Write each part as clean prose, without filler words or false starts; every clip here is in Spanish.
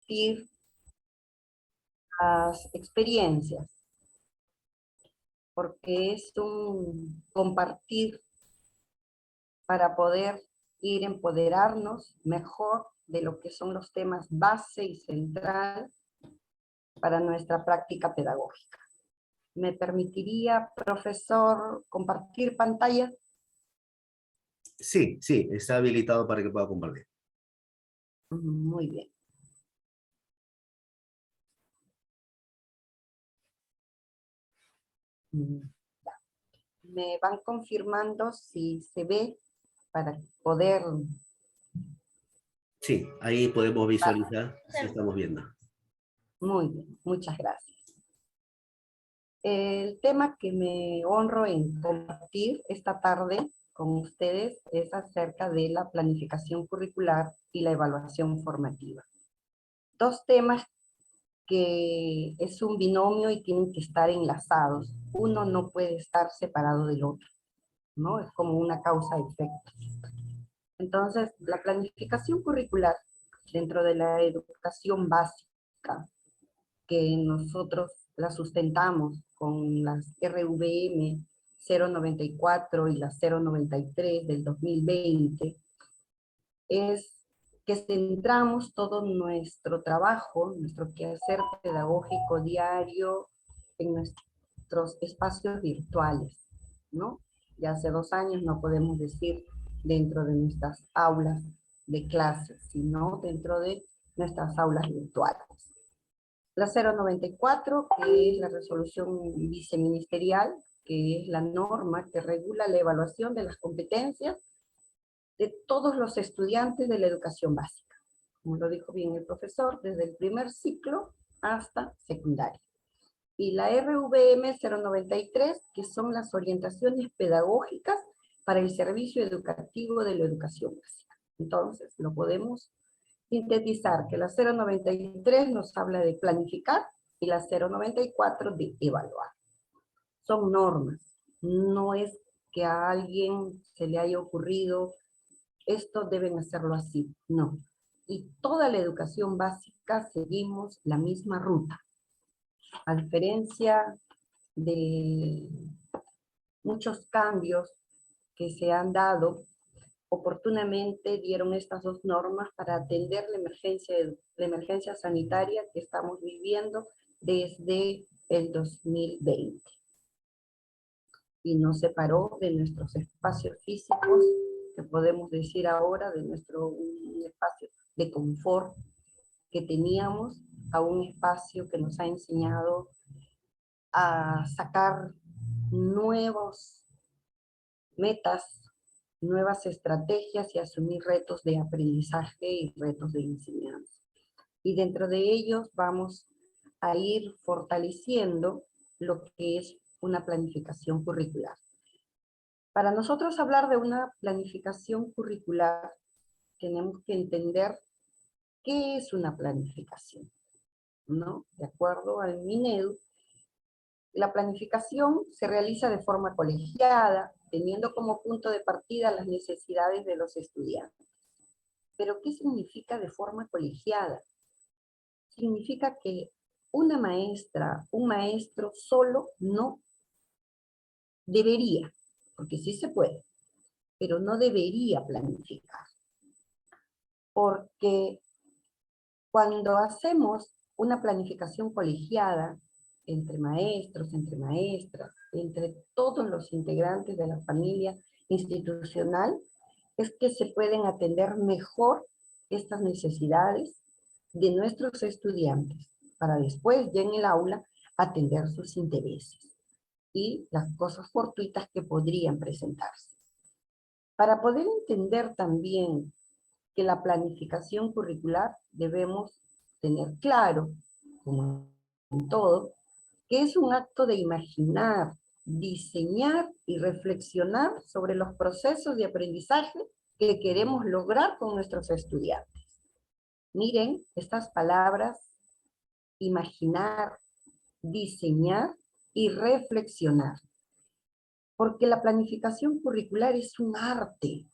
compartir las experiencias, porque es un compartir para poder ir empoderarnos mejor de lo que son los temas base y central para nuestra práctica pedagógica. ¿Me permitiría, profesor, compartir pantalla? Sí, sí, está habilitado para que pueda compartir. Muy bien. Ya. Me van confirmando si se ve para poder... Sí, ahí podemos visualizar si estamos viendo. Muy bien, muchas gracias. El tema que me honro en compartir esta tarde con ustedes es acerca de la planificación curricular y la evaluación formativa. Dos temas que es un binomio y tienen que estar enlazados. Uno no puede estar separado del otro, ¿no? Es como una causa-efecto. Entonces, la planificación curricular dentro de la educación básica, que nosotros la sustentamos con las RVM 094 y la 093 del 2020, es que centramos todo nuestro trabajo, nuestro quehacer pedagógico diario en nuestros espacios virtuales, ¿no? Ya hace 2 años no podemos decir dentro de nuestras aulas de clases, sino dentro de nuestras aulas virtuales. La 094, que es la resolución viceministerial, que es la norma que regula la evaluación de las competencias de todos los estudiantes de la educación básica. Como lo dijo bien el profesor, desde el primer ciclo hasta secundaria. Y la RVM 093, que son las orientaciones pedagógicas para el servicio educativo de la educación básica. Entonces, lo podemos sintetizar que la 093 nos habla de planificar y la 094 de evaluar. Son normas, no es que a alguien se le haya ocurrido esto deben hacerlo así, no. Y toda la educación básica seguimos la misma ruta. A diferencia de muchos cambios que se han dado, oportunamente dieron estas dos normas para atender la emergencia sanitaria que estamos viviendo desde el 2020. Y nos separó de nuestros espacios físicos, que podemos decir ahora, de nuestro espacio de confort que teníamos, a un espacio que nos ha enseñado a sacar nuevos metas, nuevas estrategias y asumir retos de aprendizaje y retos de enseñanza. Y dentro de ellos vamos a ir fortaleciendo lo que es una planificación curricular. Para nosotros hablar de una planificación curricular, tenemos que entender qué es una planificación, ¿no? De acuerdo al Minedu, la planificación se realiza de forma colegiada, teniendo como punto de partida las necesidades de los estudiantes. ¿Pero qué significa de forma colegiada? Significa que una maestra, un maestro solo no debería, porque sí se puede, pero no debería planificar. Porque cuando hacemos una planificación colegiada entre maestros, entre maestras, entre todos los integrantes de la familia institucional, es que se pueden atender mejor estas necesidades de nuestros estudiantes, para después ya en el aula atender sus intereses y las cosas fortuitas que podrían presentarse. Para poder entender también que la planificación curricular debemos tener claro, como en todo, que es un acto de imaginar, diseñar y reflexionar sobre los procesos de aprendizaje que queremos lograr con nuestros estudiantes. Miren estas palabras: imaginar, diseñar y reflexionar. Porque la planificación curricular es un arte,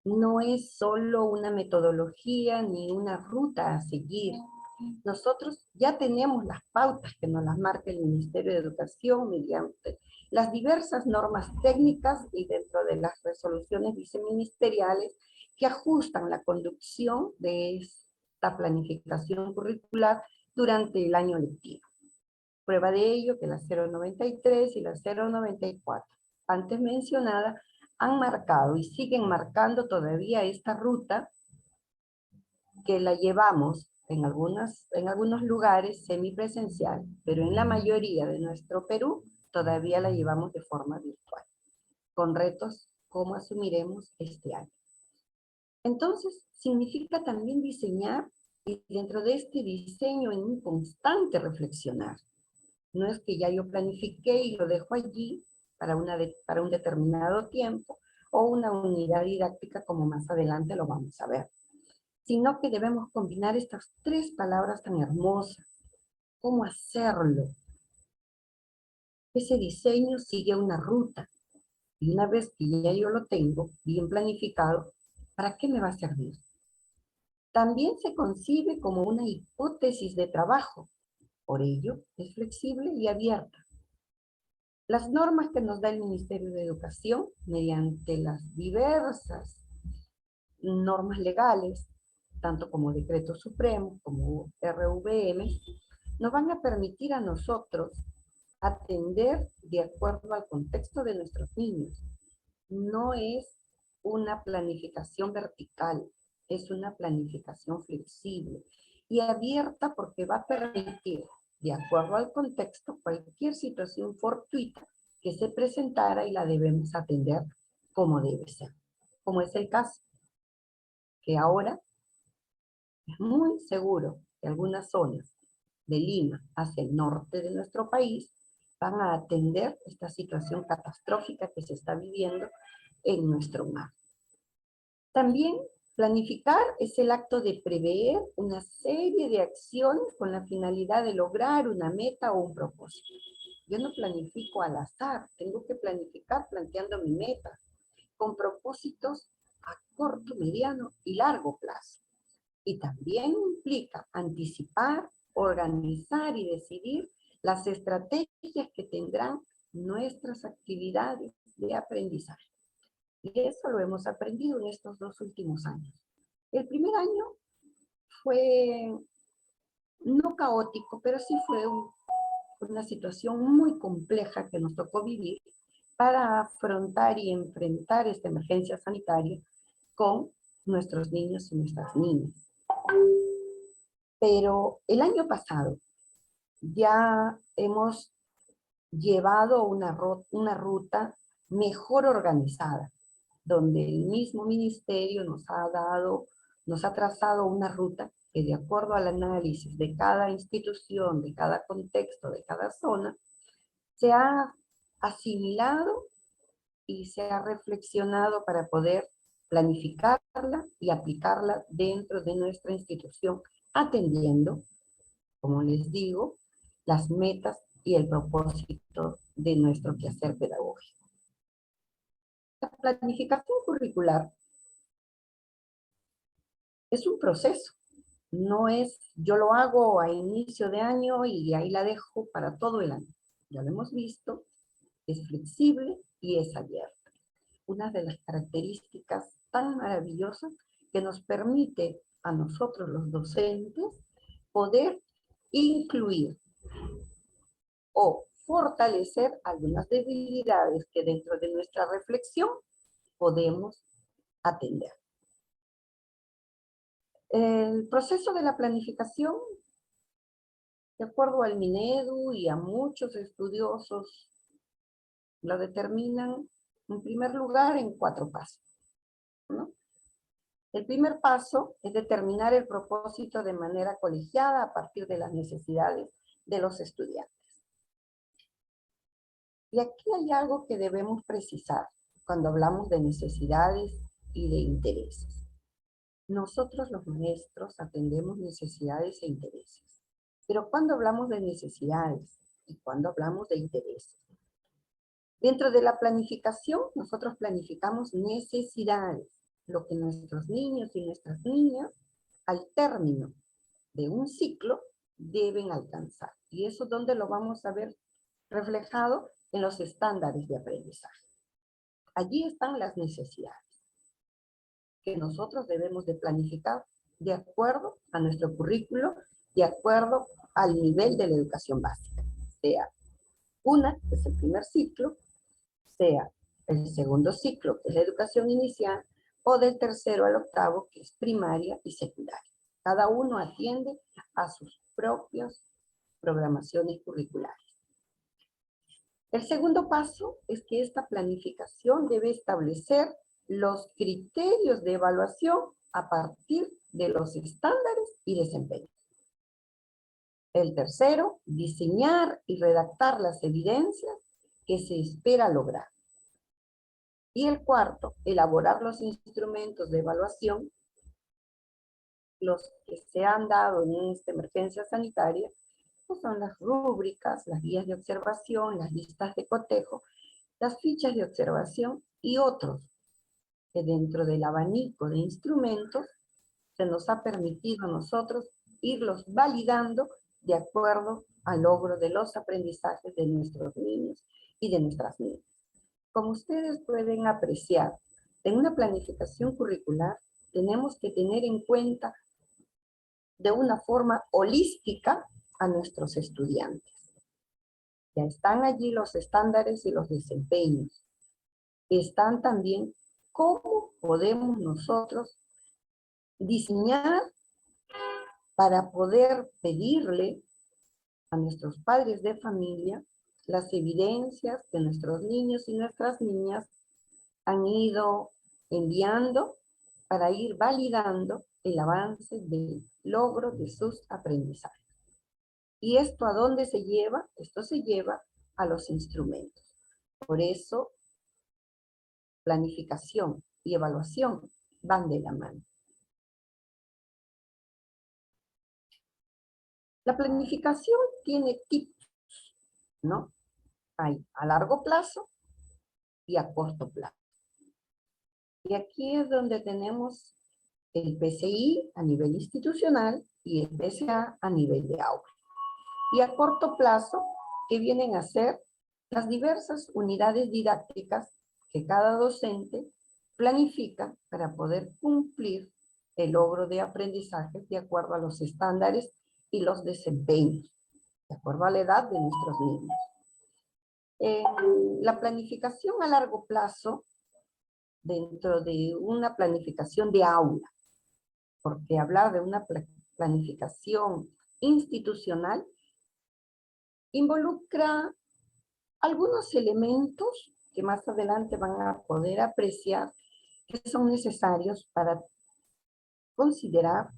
no es solo una metodología ni una ruta a seguir, Nosotros ya tenemos las pautas que nos las marca el Ministerio de Educación mediante las diversas normas técnicas y dentro de las resoluciones viceministeriales que ajustan la conducción de esta planificación curricular durante el año lectivo. Prueba de ello que la 093 y la 094, antes mencionada, han marcado y siguen marcando todavía esta ruta que la llevamos en algunos lugares semipresencial, pero en la mayoría de nuestro Perú todavía la llevamos de forma virtual, con retos como asumiremos este año. Entonces, significa también diseñar y dentro de este diseño en un constante reflexionar. No es que ya yo planifiqué y lo dejo allí para un determinado tiempo o una unidad didáctica como más adelante lo vamos a ver, sino que debemos combinar estas tres palabras tan hermosas. ¿Cómo hacerlo? Ese diseño sigue una ruta y una vez que ya yo lo tengo bien planificado, ¿para qué me va a servir? También se concibe como una hipótesis de trabajo, por ello es flexible y abierta. Las normas que nos da el Ministerio de Educación, mediante las diversas normas legales, tanto como decreto supremo, como RVM, nos van a permitir a nosotros atender de acuerdo al contexto de nuestros niños. No es una planificación vertical, es una planificación flexible y abierta porque va a permitir, de acuerdo al contexto, cualquier situación fortuita que se presentara y la debemos atender como debe ser. Como es el caso, que ahora es muy seguro que algunas zonas de Lima hacia el norte de nuestro país van a atender esta situación catastrófica que se está viviendo en nuestro mar. También planificar es el acto de prever una serie de acciones con la finalidad de lograr una meta o un propósito. Yo no planifico al azar, tengo que planificar planteando mi meta, con propósitos a corto, mediano y largo plazo. Y también implica anticipar, organizar y decidir las estrategias que tendrán nuestras actividades de aprendizaje. Y eso lo hemos aprendido en estos 2 últimos años. El primer año fue no caótico, pero sí fue una situación muy compleja que nos tocó vivir para afrontar y enfrentar esta emergencia sanitaria con nuestros niños y nuestras niñas. Pero el año pasado ya hemos llevado una ruta mejor organizada, donde el mismo ministerio nos ha trazado una ruta que de acuerdo al análisis de cada institución, de cada contexto, de cada zona, se ha asimilado y se ha reflexionado para poder planificarla y aplicarla dentro de nuestra institución, atendiendo, como les digo, las metas y el propósito de nuestro quehacer pedagógico. La planificación curricular es un proceso, no es yo lo hago a inicio de año y ahí la dejo para todo el año. Ya lo hemos visto, es flexible y es abierta. Una de las características tan maravillosas que nos permite a nosotros los docentes poder incluir o fortalecer algunas debilidades que dentro de nuestra reflexión podemos atender. El proceso de la planificación, de acuerdo al Minedu y a muchos estudiosos, lo determinan en primer lugar en 4 pasos, ¿no? El primer paso es determinar el propósito de manera colegiada a partir de las necesidades de los estudiantes. Y aquí hay algo que debemos precisar cuando hablamos de necesidades y de intereses. Nosotros los maestros atendemos necesidades e intereses. Pero cuando hablamos de necesidades y cuando hablamos de intereses, dentro de la planificación nosotros planificamos necesidades, lo que nuestros niños y nuestras niñas al término de un ciclo deben alcanzar. Y eso es donde lo vamos a ver reflejado en los estándares de aprendizaje. Allí están las necesidades que nosotros debemos de planificar de acuerdo a nuestro currículo, de acuerdo al nivel de la educación básica. Sea una, que es el primer ciclo, sea el segundo ciclo, que es la educación inicial, o del tercero al octavo, que es primaria y secundaria. Cada uno atiende a sus propias programaciones curriculares. El segundo paso es que esta planificación debe establecer los criterios de evaluación a partir de los estándares y desempeños. El tercero, diseñar y redactar las evidencias que se espera lograr. Y el cuarto, elaborar los instrumentos de evaluación, los que se han dado en esta emergencia sanitaria, pues son las rúbricas, las guías de observación, las listas de cotejo, las fichas de observación y otros que dentro del abanico de instrumentos se nos ha permitido a nosotros irlos validando de acuerdo al logro de los aprendizajes de nuestros niños y de nuestras niñas. Como ustedes pueden apreciar, en una planificación curricular tenemos que tener en cuenta de una forma holística a nuestros estudiantes. Ya están allí los estándares y los desempeños. Están también cómo podemos nosotros diseñar para poder pedirle a nuestros padres de familia las evidencias que nuestros niños y nuestras niñas han ido enviando para ir validando el avance del logro de sus aprendizajes. ¿Y esto a dónde se lleva? Esto se lleva a los instrumentos. Por eso, planificación y evaluación van de la mano. La planificación tiene tipos, ¿no? Hay a largo plazo y a corto plazo. Y aquí es donde tenemos el PCI a nivel institucional y el PCA a nivel de aula. Y a corto plazo, que vienen a ser las diversas unidades didácticas que cada docente planifica para poder cumplir el logro de aprendizaje de acuerdo a los estándares y los desempeños, de acuerdo a la edad de nuestros niños. La planificación a largo plazo, dentro de una planificación de aula, porque hablar de una planificación institucional involucra algunos elementos que más adelante van a poder apreciar que son necesarios para considerar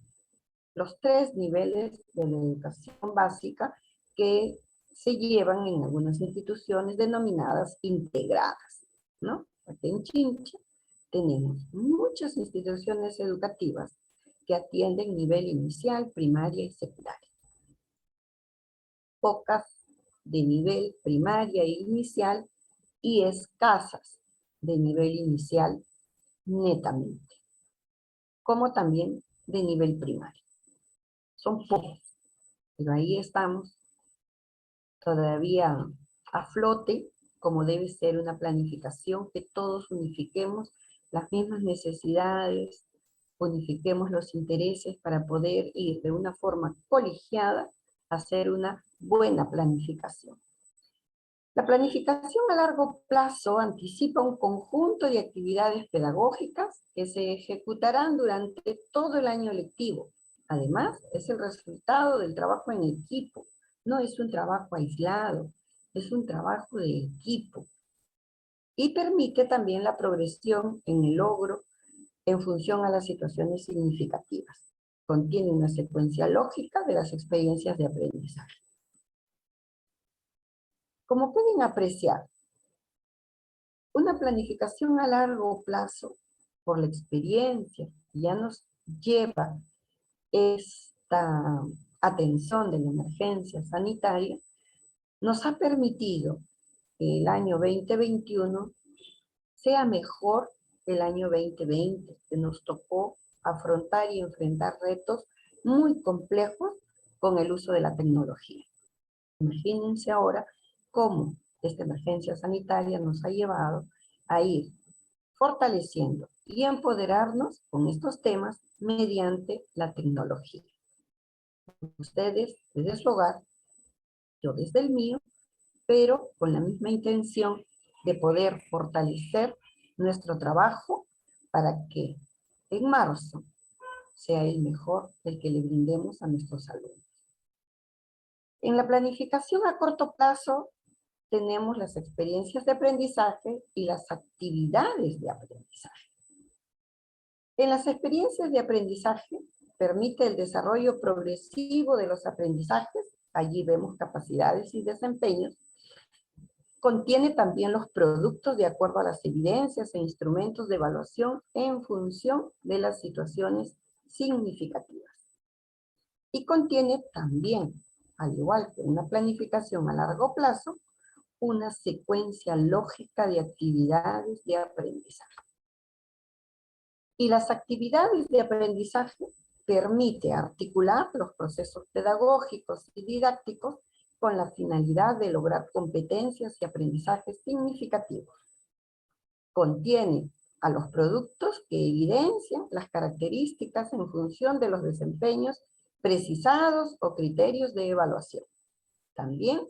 los 3 niveles de la educación básica que se llevan en algunas instituciones denominadas integradas, ¿no? Aquí en Chincha tenemos muchas instituciones educativas que atienden nivel inicial, primaria y secundaria. Pocas de nivel primaria e inicial y escasas de nivel inicial netamente, como también de nivel primario. Son pocos, pero ahí estamos todavía a flote, como debe ser una planificación, que todos unifiquemos las mismas necesidades, unifiquemos los intereses para poder ir de una forma colegiada a hacer una buena planificación. La planificación a largo plazo anticipa un conjunto de actividades pedagógicas que se ejecutarán durante todo el año lectivo. Además, es el resultado del trabajo en equipo. No es un trabajo aislado, es un trabajo de equipo. Y permite también la progresión en el logro en función a las situaciones significativas. Contiene una secuencia lógica de las experiencias de aprendizaje. Como pueden apreciar, una planificación a largo plazo, por la experiencia que ya nos lleva esta atención de la emergencia sanitaria, nos ha permitido que el año 2021 sea mejor que el año 2020, que nos tocó afrontar y enfrentar retos muy complejos con el uso de la tecnología. Imagínense ahora cómo esta emergencia sanitaria nos ha llevado a ir fortaleciendo y empoderarnos con estos temas mediante la tecnología. Ustedes desde su hogar, yo desde el mío, pero con la misma intención de poder fortalecer nuestro trabajo para que en marzo sea el mejor el que le brindemos a nuestros alumnos. En la planificación a corto plazo tenemos las experiencias de aprendizaje y las actividades de aprendizaje. En las experiencias de aprendizaje permite el desarrollo progresivo de los aprendizajes, allí vemos capacidades y desempeños. Contiene también los productos de acuerdo a las evidencias e instrumentos de evaluación en función de las situaciones significativas. Y contiene también, al igual que una planificación a largo plazo, una secuencia lógica de actividades de aprendizaje. Y las actividades de aprendizaje permite articular los procesos pedagógicos y didácticos con la finalidad de lograr competencias y aprendizajes significativos. Contiene a los productos que evidencian las características en función de los desempeños precisados o criterios de evaluación. También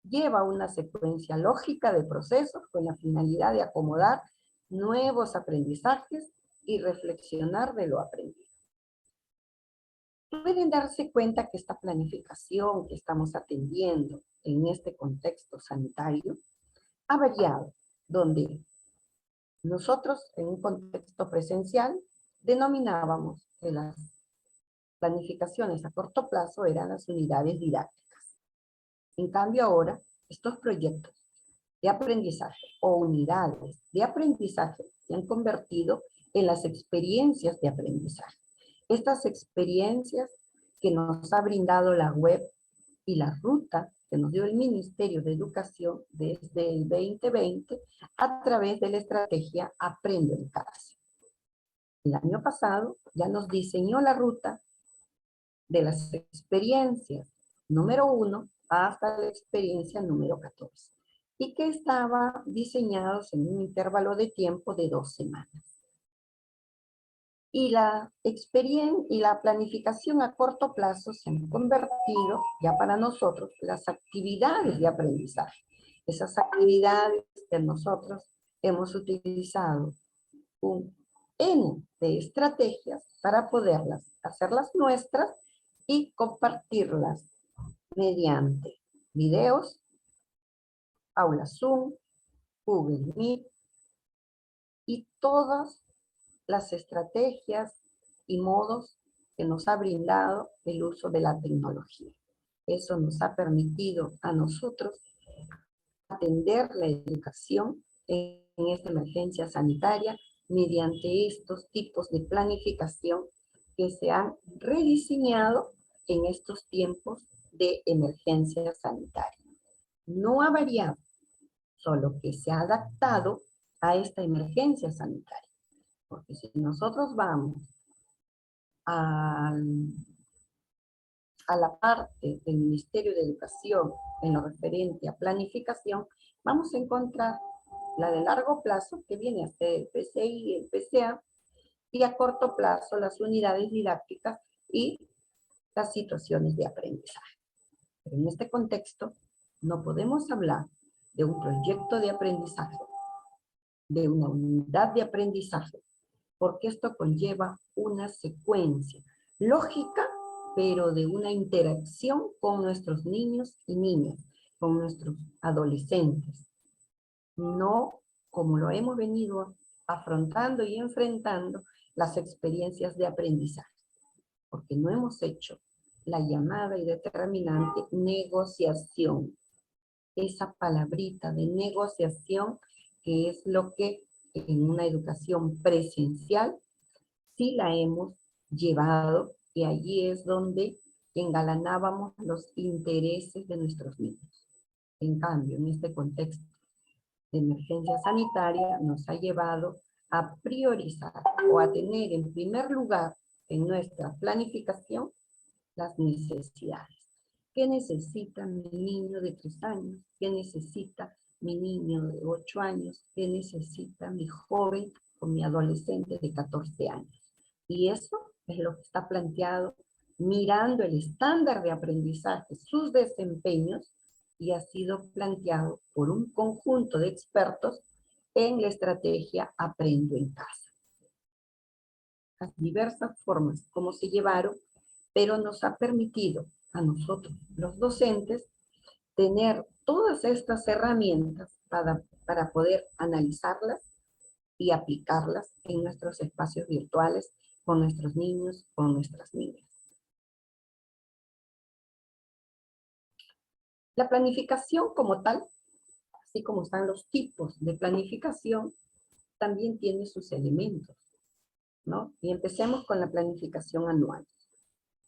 lleva una secuencia lógica de procesos con la finalidad de acomodar nuevos aprendizajes y reflexionar de lo aprendido. Pueden darse cuenta que esta planificación que estamos atendiendo en este contexto sanitario ha variado, donde nosotros en un contexto presencial denominábamos que las planificaciones a corto plazo eran las unidades didácticas. En cambio ahora, estos proyectos de aprendizaje o unidades de aprendizaje se han convertido en las experiencias de aprendizaje. Estas experiencias que nos ha brindado la web y la ruta que nos dio el Ministerio de Educación desde el 2020 a través de la estrategia Aprendo en Casa. El año pasado ya nos diseñó la ruta de las experiencias número 1 hasta la experiencia número 14 y que estaba diseñados en un intervalo de tiempo de 2 semanas. Y la experiencia y la planificación a corto plazo se han convertido ya para nosotros las actividades de aprendizaje. Esas actividades que nosotros hemos utilizado un N de estrategias para poderlas hacerlas nuestras y compartirlas mediante videos, Aula Zoom, Google Meet y todas las estrategias y modos que nos ha brindado el uso de la tecnología. Eso nos ha permitido a nosotros atender la educación en esta emergencia sanitaria mediante estos tipos de planificación que se han rediseñado en estos tiempos de emergencia sanitaria. No ha variado, solo que se ha adaptado a esta emergencia sanitaria. Porque si nosotros vamos a la parte del Ministerio de Educación en lo referente a planificación, vamos a encontrar la de largo plazo, que viene a ser el PCI y el PCA, y a corto plazo las unidades didácticas y las situaciones de aprendizaje. Pero en este contexto no podemos hablar de un proyecto de aprendizaje, de una unidad de aprendizaje, porque esto conlleva una secuencia lógica, pero de una interacción con nuestros niños y niñas, con nuestros adolescentes. No como lo hemos venido afrontando y enfrentando las experiencias de aprendizaje, porque no hemos hecho la llamada y determinante negociación. Esa palabrita de negociación que es lo que en una educación presencial sí la hemos llevado y allí es donde engalanábamos los intereses de nuestros niños. En cambio, en este contexto de emergencia sanitaria nos ha llevado a priorizar o a tener en primer lugar en nuestra planificación las necesidades. ¿Qué necesita mi niño de 3 años? ¿Qué necesita mi niño de 8 años? ¿Qué necesita mi joven o mi adolescente de 14 años? Y eso es lo que está planteado mirando el estándar de aprendizaje, sus desempeños, y ha sido planteado por un conjunto de expertos en la estrategia Aprendo en Casa. Las diversas formas como se llevaron, pero nos ha permitido a nosotros, los docentes, tener todas estas herramientas para poder analizarlas y aplicarlas en nuestros espacios virtuales con nuestros niños, con nuestras niñas. La planificación como tal, así como están los tipos de planificación, también tiene sus elementos, ¿no? Y empecemos con la planificación anual.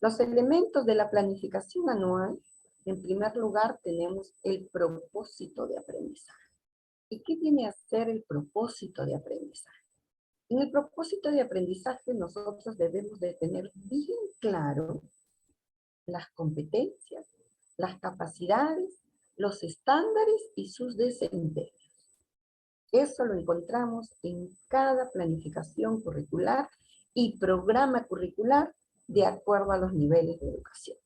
Los elementos de la planificación anual, en primer lugar, tenemos el propósito de aprendizaje. ¿Y qué viene a ser el propósito de aprendizaje? En el propósito de aprendizaje nosotros debemos de tener bien claro las competencias, las capacidades, los estándares y sus desempeños. Eso lo encontramos en cada planificación curricular y programa curricular de acuerdo a los niveles de educación.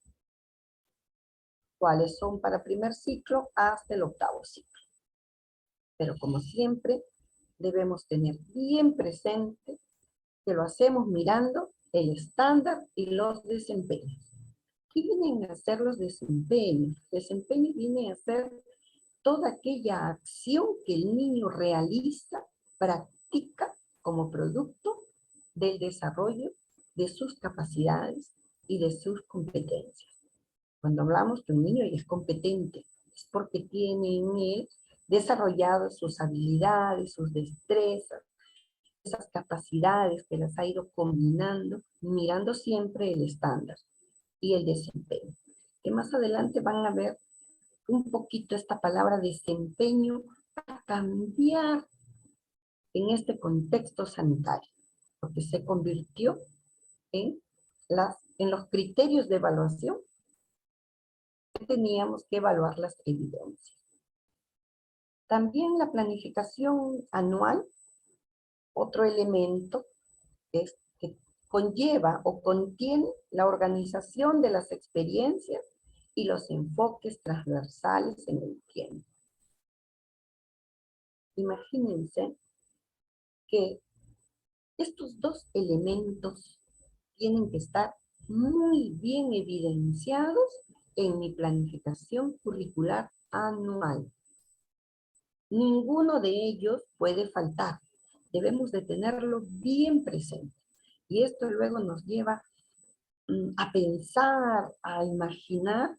¿Cuáles son para primer ciclo hasta el 8º ciclo? Pero como siempre, debemos tener bien presente que lo hacemos mirando el estándar y los desempeños. ¿Qué vienen a ser los desempeños? Desempeño viene a ser toda aquella acción que el niño realiza, practica como producto del desarrollo de sus capacidades y de sus competencias. Cuando hablamos que un niño es competente, es porque tiene en él desarrollado sus habilidades, sus destrezas, esas capacidades que las ha ido combinando, mirando siempre el estándar y el desempeño. Que más adelante van a ver un poquito esta palabra desempeño a cambiar en este contexto sanitario, porque se convirtió en los criterios de evaluación que teníamos que evaluar las evidencias. También la planificación anual, otro elemento es que conlleva o contiene la organización de las experiencias y los enfoques transversales en el tiempo. Imagínense que estos dos elementos tienen que estar muy bien evidenciados en mi planificación curricular anual. Ninguno de ellos puede faltar. Debemos de tenerlo bien presente. Y esto luego nos lleva a pensar, a imaginar,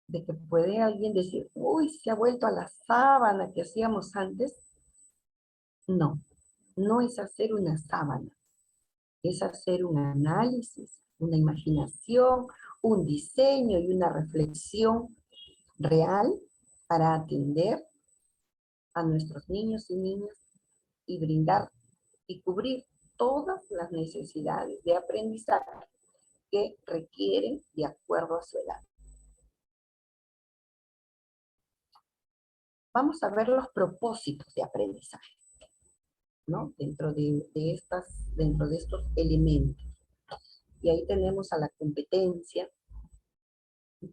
de que puede alguien decir, uy, se ha vuelto a la sábana que hacíamos antes. No, no es hacer una sábana. Es hacer un análisis, una imaginación, un diseño y una reflexión real para atender a nuestros niños y niñas y brindar y cubrir todas las necesidades de aprendizaje que requieren de acuerdo a su edad. Vamos a ver los propósitos de aprendizaje, ¿no? Dentro de estos elementos. Y ahí tenemos a la competencia,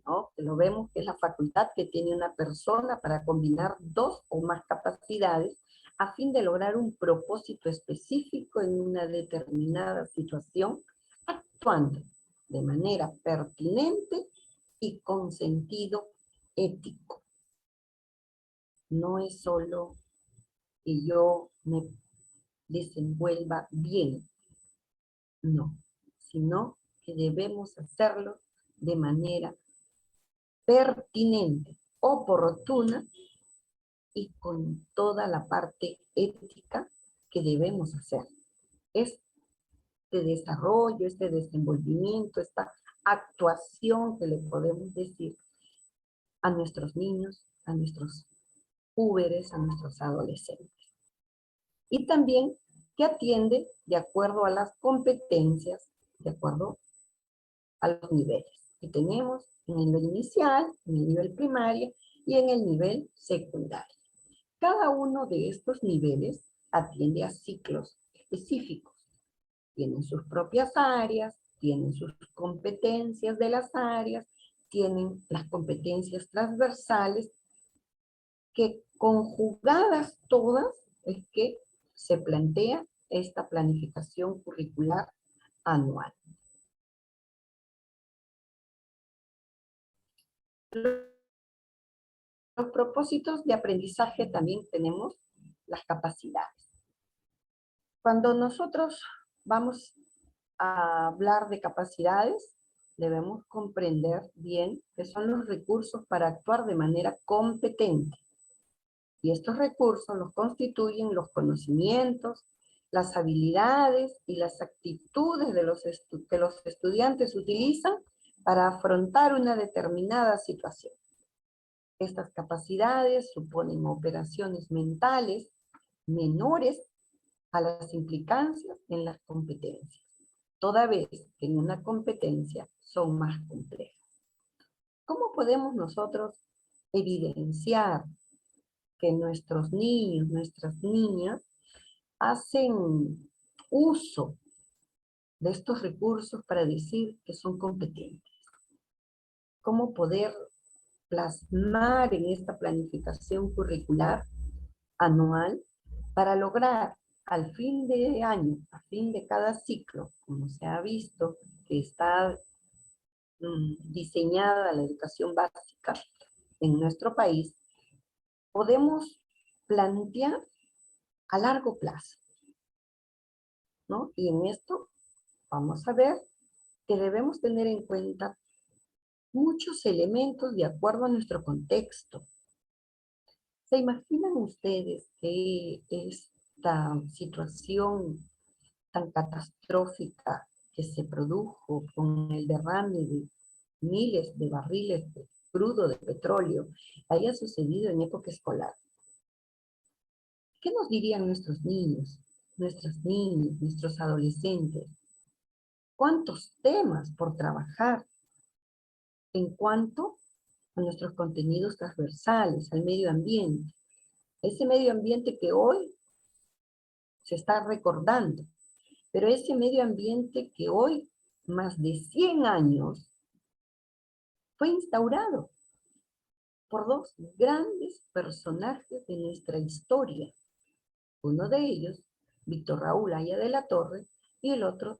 ¿no? Que lo vemos que es la facultad que tiene una persona para combinar 2 o más capacidades a fin de lograr un propósito específico en una determinada situación, actuando de manera pertinente y con sentido ético. No es solo que yo me desenvuelva bien, no, sino que debemos hacerlo de manera pertinente, oportuna y con toda la parte ética que debemos hacer. Este desarrollo, este desenvolvimiento, esta actuación que le podemos decir a nuestros niños, a nuestros jóvenes, a nuestros adolescentes. Y también que atiende de acuerdo a las competencias de acuerdo a los niveles que tenemos en el nivel inicial, en el nivel primario y en el nivel secundario. Cada uno de estos niveles atiende a ciclos específicos. Tienen sus propias áreas, tienen sus competencias de las áreas, tienen las competencias transversales que conjugadas todas es que se plantea esta planificación curricular anual. Los propósitos de aprendizaje también tenemos las capacidades. Cuando nosotros vamos a hablar de capacidades, debemos comprender bien que son los recursos para actuar de manera competente. Y estos recursos los constituyen los conocimientos, las habilidades y las actitudes que los estudiantes utilizan para afrontar una determinada situación. Estas capacidades suponen operaciones mentales menores a las implicancias en las competencias, toda vez que en una competencia son más complejas. ¿Cómo podemos nosotros evidenciar que nuestros niños, nuestras niñas, hacen uso de estos recursos para decir que son competentes? ¿Cómo poder plasmar en esta planificación curricular anual para lograr al fin de año, a fin de cada ciclo, como se ha visto que está diseñada la educación básica en nuestro país, podemos plantear a largo plazo, ¿no? Y en esto vamos a ver que debemos tener en cuenta muchos elementos de acuerdo a nuestro contexto. ¿Se imaginan ustedes que esta situación tan catastrófica que se produjo con el derrame de miles de barriles de crudo de petróleo haya sucedido en época escolar? ¿Qué nos dirían nuestros niños, nuestras niñas, nuestros adolescentes? ¿Cuántos temas por trabajar en cuanto a nuestros contenidos transversales, al medio ambiente? Ese medio ambiente que hoy se está recordando, pero ese medio ambiente que hoy, más de 100 años, fue instaurado por dos grandes personajes de nuestra historia. Uno de ellos, Víctor Raúl Haya de la Torre, y el otro,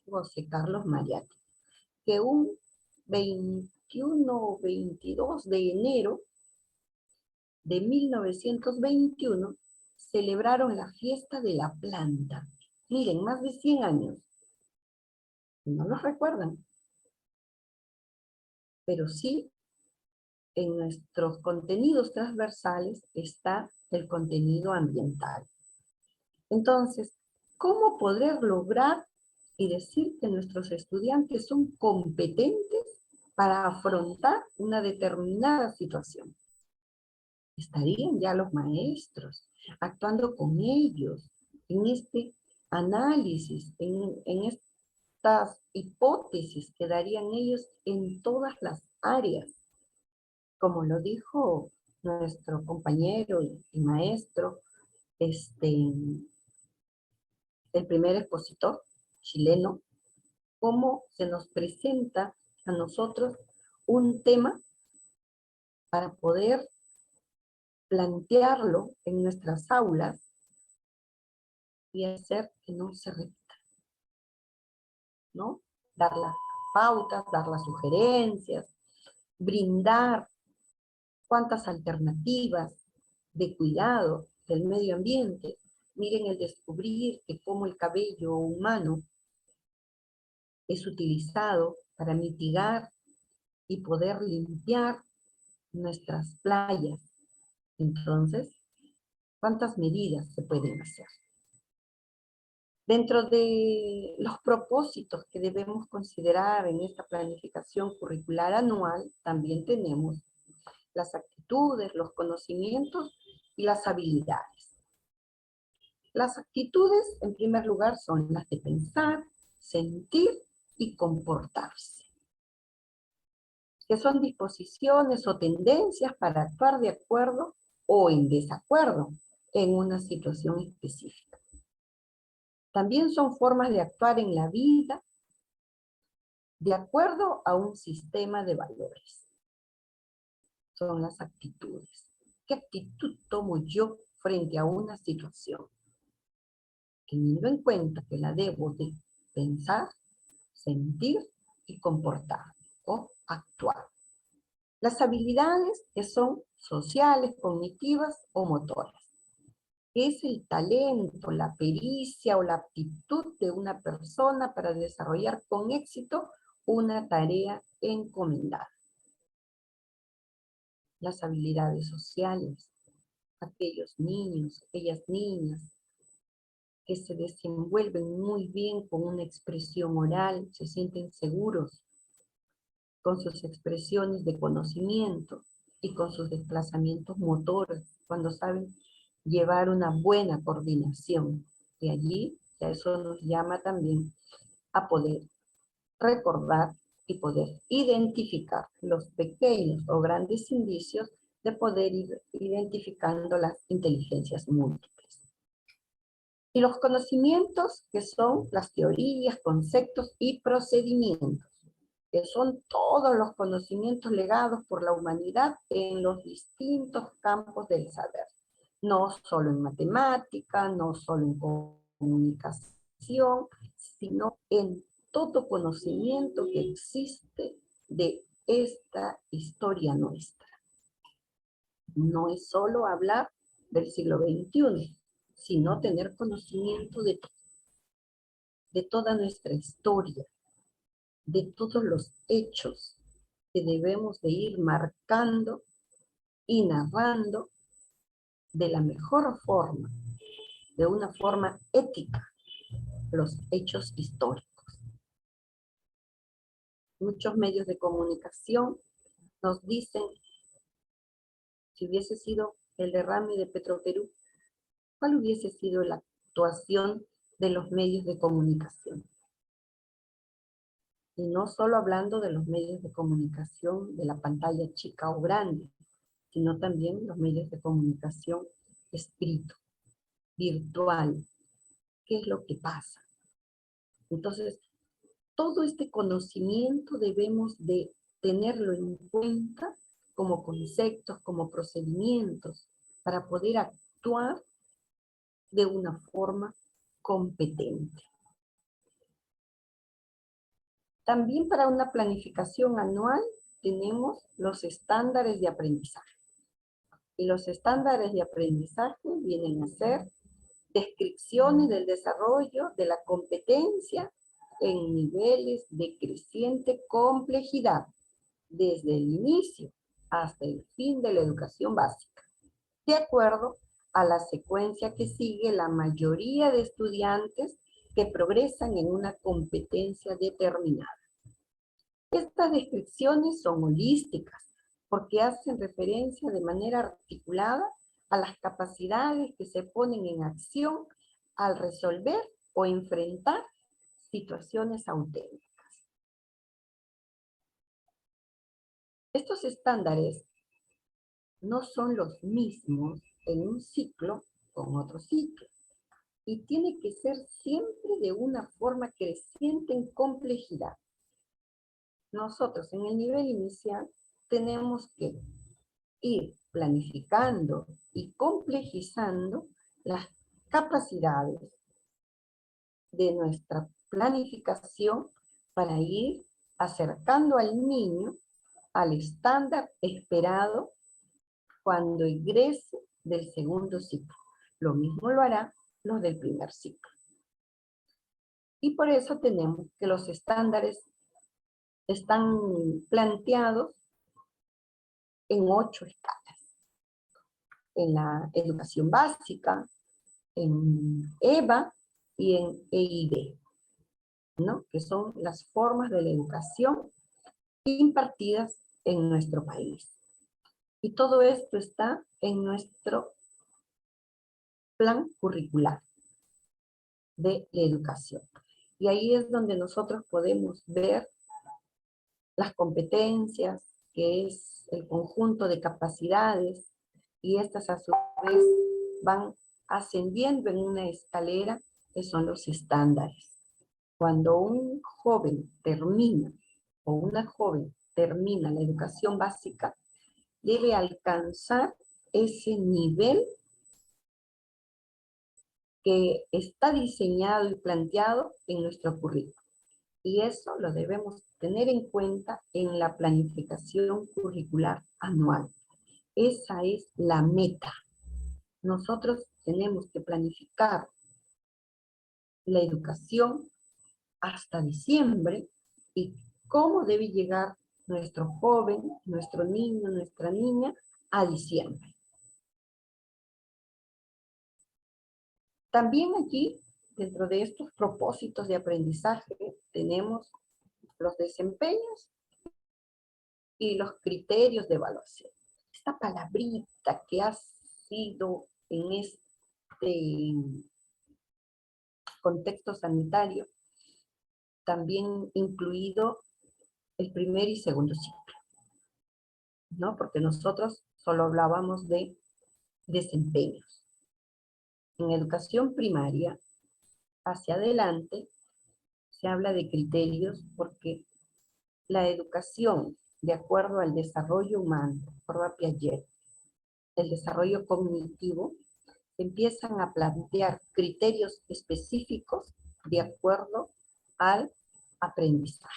José Carlos Mariátegui, que un 21 o 22 de enero de 1921 celebraron la fiesta de la planta. Miren, más de 100 años. No los recuerdan. Pero sí, en nuestros contenidos transversales está el contenido ambiental. Entonces, ¿cómo poder lograr y decir que nuestros estudiantes son competentes para afrontar una determinada situación? Estarían ya los maestros actuando con ellos en este análisis, en estas hipótesis que darían ellos en todas las áreas. Como lo dijo nuestro compañero y maestro, el primer expositor chileno, cómo se nos presenta a nosotros un tema para poder plantearlo en nuestras aulas y hacer que no se repita, ¿no? Dar las pautas, dar las sugerencias, brindar cuántas alternativas de cuidado del medio ambiente. Miren el descubrir que cómo el cabello humano es utilizado para mitigar y poder limpiar nuestras playas. Entonces, ¿cuántas medidas se pueden hacer? Dentro de los propósitos que debemos considerar en esta planificación curricular anual, también tenemos las actitudes, los conocimientos y las habilidades. Las actitudes, en primer lugar, son las de pensar, sentir y comportarse, que son disposiciones o tendencias para actuar de acuerdo o en desacuerdo en una situación específica. También son formas de actuar en la vida de acuerdo a un sistema de valores. Son las actitudes. ¿Qué actitud tomo yo frente a una situación? Teniendo en cuenta que la debo de pensar, sentir y comportar o actuar. Las habilidades que son sociales, cognitivas o motoras. Es el talento, la pericia o la aptitud de una persona para desarrollar con éxito una tarea encomendada. Las habilidades sociales, aquellos niños, aquellas niñas que se desenvuelven muy bien con una expresión oral, se sienten seguros con sus expresiones de conocimiento y con sus desplazamientos motores, cuando saben llevar una buena coordinación. Y allí, a eso nos llama también a poder recordar y poder identificar los pequeños o grandes indicios de poder ir identificando las inteligencias múltiples. Y los conocimientos, que son las teorías, conceptos y procedimientos, que son todos los conocimientos legados por la humanidad en los distintos campos del saber. No solo en matemática, no solo en comunicación, sino en todo conocimiento que existe de esta historia nuestra. No es solo hablar del siglo XXI, sino tener conocimiento de toda nuestra historia, de todos los hechos que debemos de ir marcando y narrando de la mejor forma, de una forma ética, los hechos históricos. Muchos medios de comunicación nos dicen, si hubiese sido el derrame de Petroperú, ¿cuál hubiese sido la actuación de los medios de comunicación? Y no solo hablando de los medios de comunicación de la pantalla chica o grande, sino también los medios de comunicación escrito, virtual. ¿Qué es lo que pasa? Entonces, todo este conocimiento debemos de tenerlo en cuenta como conceptos, como procedimientos, para poder actuar de una forma competente. También para una planificación anual tenemos los estándares de aprendizaje. Y los estándares de aprendizaje vienen a ser descripciones del desarrollo de la competencia en niveles de creciente complejidad, desde el inicio hasta el fin de la educación básica, de acuerdo a la secuencia que sigue la mayoría de estudiantes que progresan en una competencia determinada. Estas descripciones son holísticas porque hacen referencia de manera articulada a las capacidades que se ponen en acción al resolver o enfrentar situaciones auténticas. Estos estándares no son los mismos en un ciclo con otro ciclo y tiene que ser siempre de una forma creciente en complejidad. Nosotros en el nivel inicial tenemos que ir planificando y complejizando las capacidades de nuestra planificación para ir acercando al niño al estándar esperado cuando egrese del segundo ciclo. Lo mismo lo hará los del primer ciclo. Y por eso tenemos que los estándares están planteados en 8 escalas. En la educación básica, en EVA y en EIB, ¿no? Que son las formas de la educación impartidas en nuestro país. Y todo esto está en nuestro plan curricular de la educación. Y ahí es donde nosotros podemos ver las competencias, que es el conjunto de capacidades, y estas a su vez van ascendiendo en una escalera que son los estándares. Cuando un joven termina, o una joven termina la educación básica, debe alcanzar ese nivel que está diseñado y planteado en nuestro currículo. Y eso lo debemos tener en cuenta en la planificación curricular anual. Esa es la meta. Nosotros tenemos que planificar la educación hasta diciembre y cómo debe llegar nuestro joven, nuestro niño, nuestra niña a diciembre. También aquí, dentro de estos propósitos de aprendizaje, tenemos los desempeños y los criterios de evaluación. Esta palabrita que ha sido en este contexto sanitario también incluido el primer y segundo ciclo, ¿no? Porque nosotros solo hablábamos de desempeños. En educación primaria, hacia adelante, se habla de criterios porque la educación, de acuerdo al desarrollo humano, por Piaget, el desarrollo cognitivo, empiezan a plantear criterios específicos de acuerdo al aprendizaje.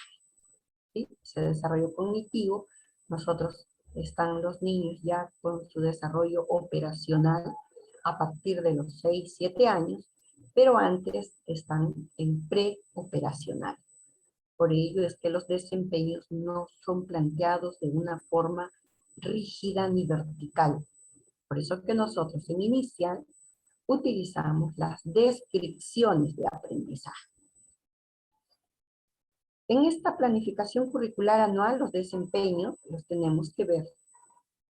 ¿Sí? Ese desarrollo cognitivo, nosotros están los niños ya con su desarrollo operacional a partir de los 6, 7 años, pero antes están en preoperacional. Por ello es que los desempeños no son planteados de una forma rígida ni vertical. Por eso que nosotros en inicial utilizamos las descripciones de aprendizaje. En esta planificación curricular anual, los desempeños los tenemos que ver,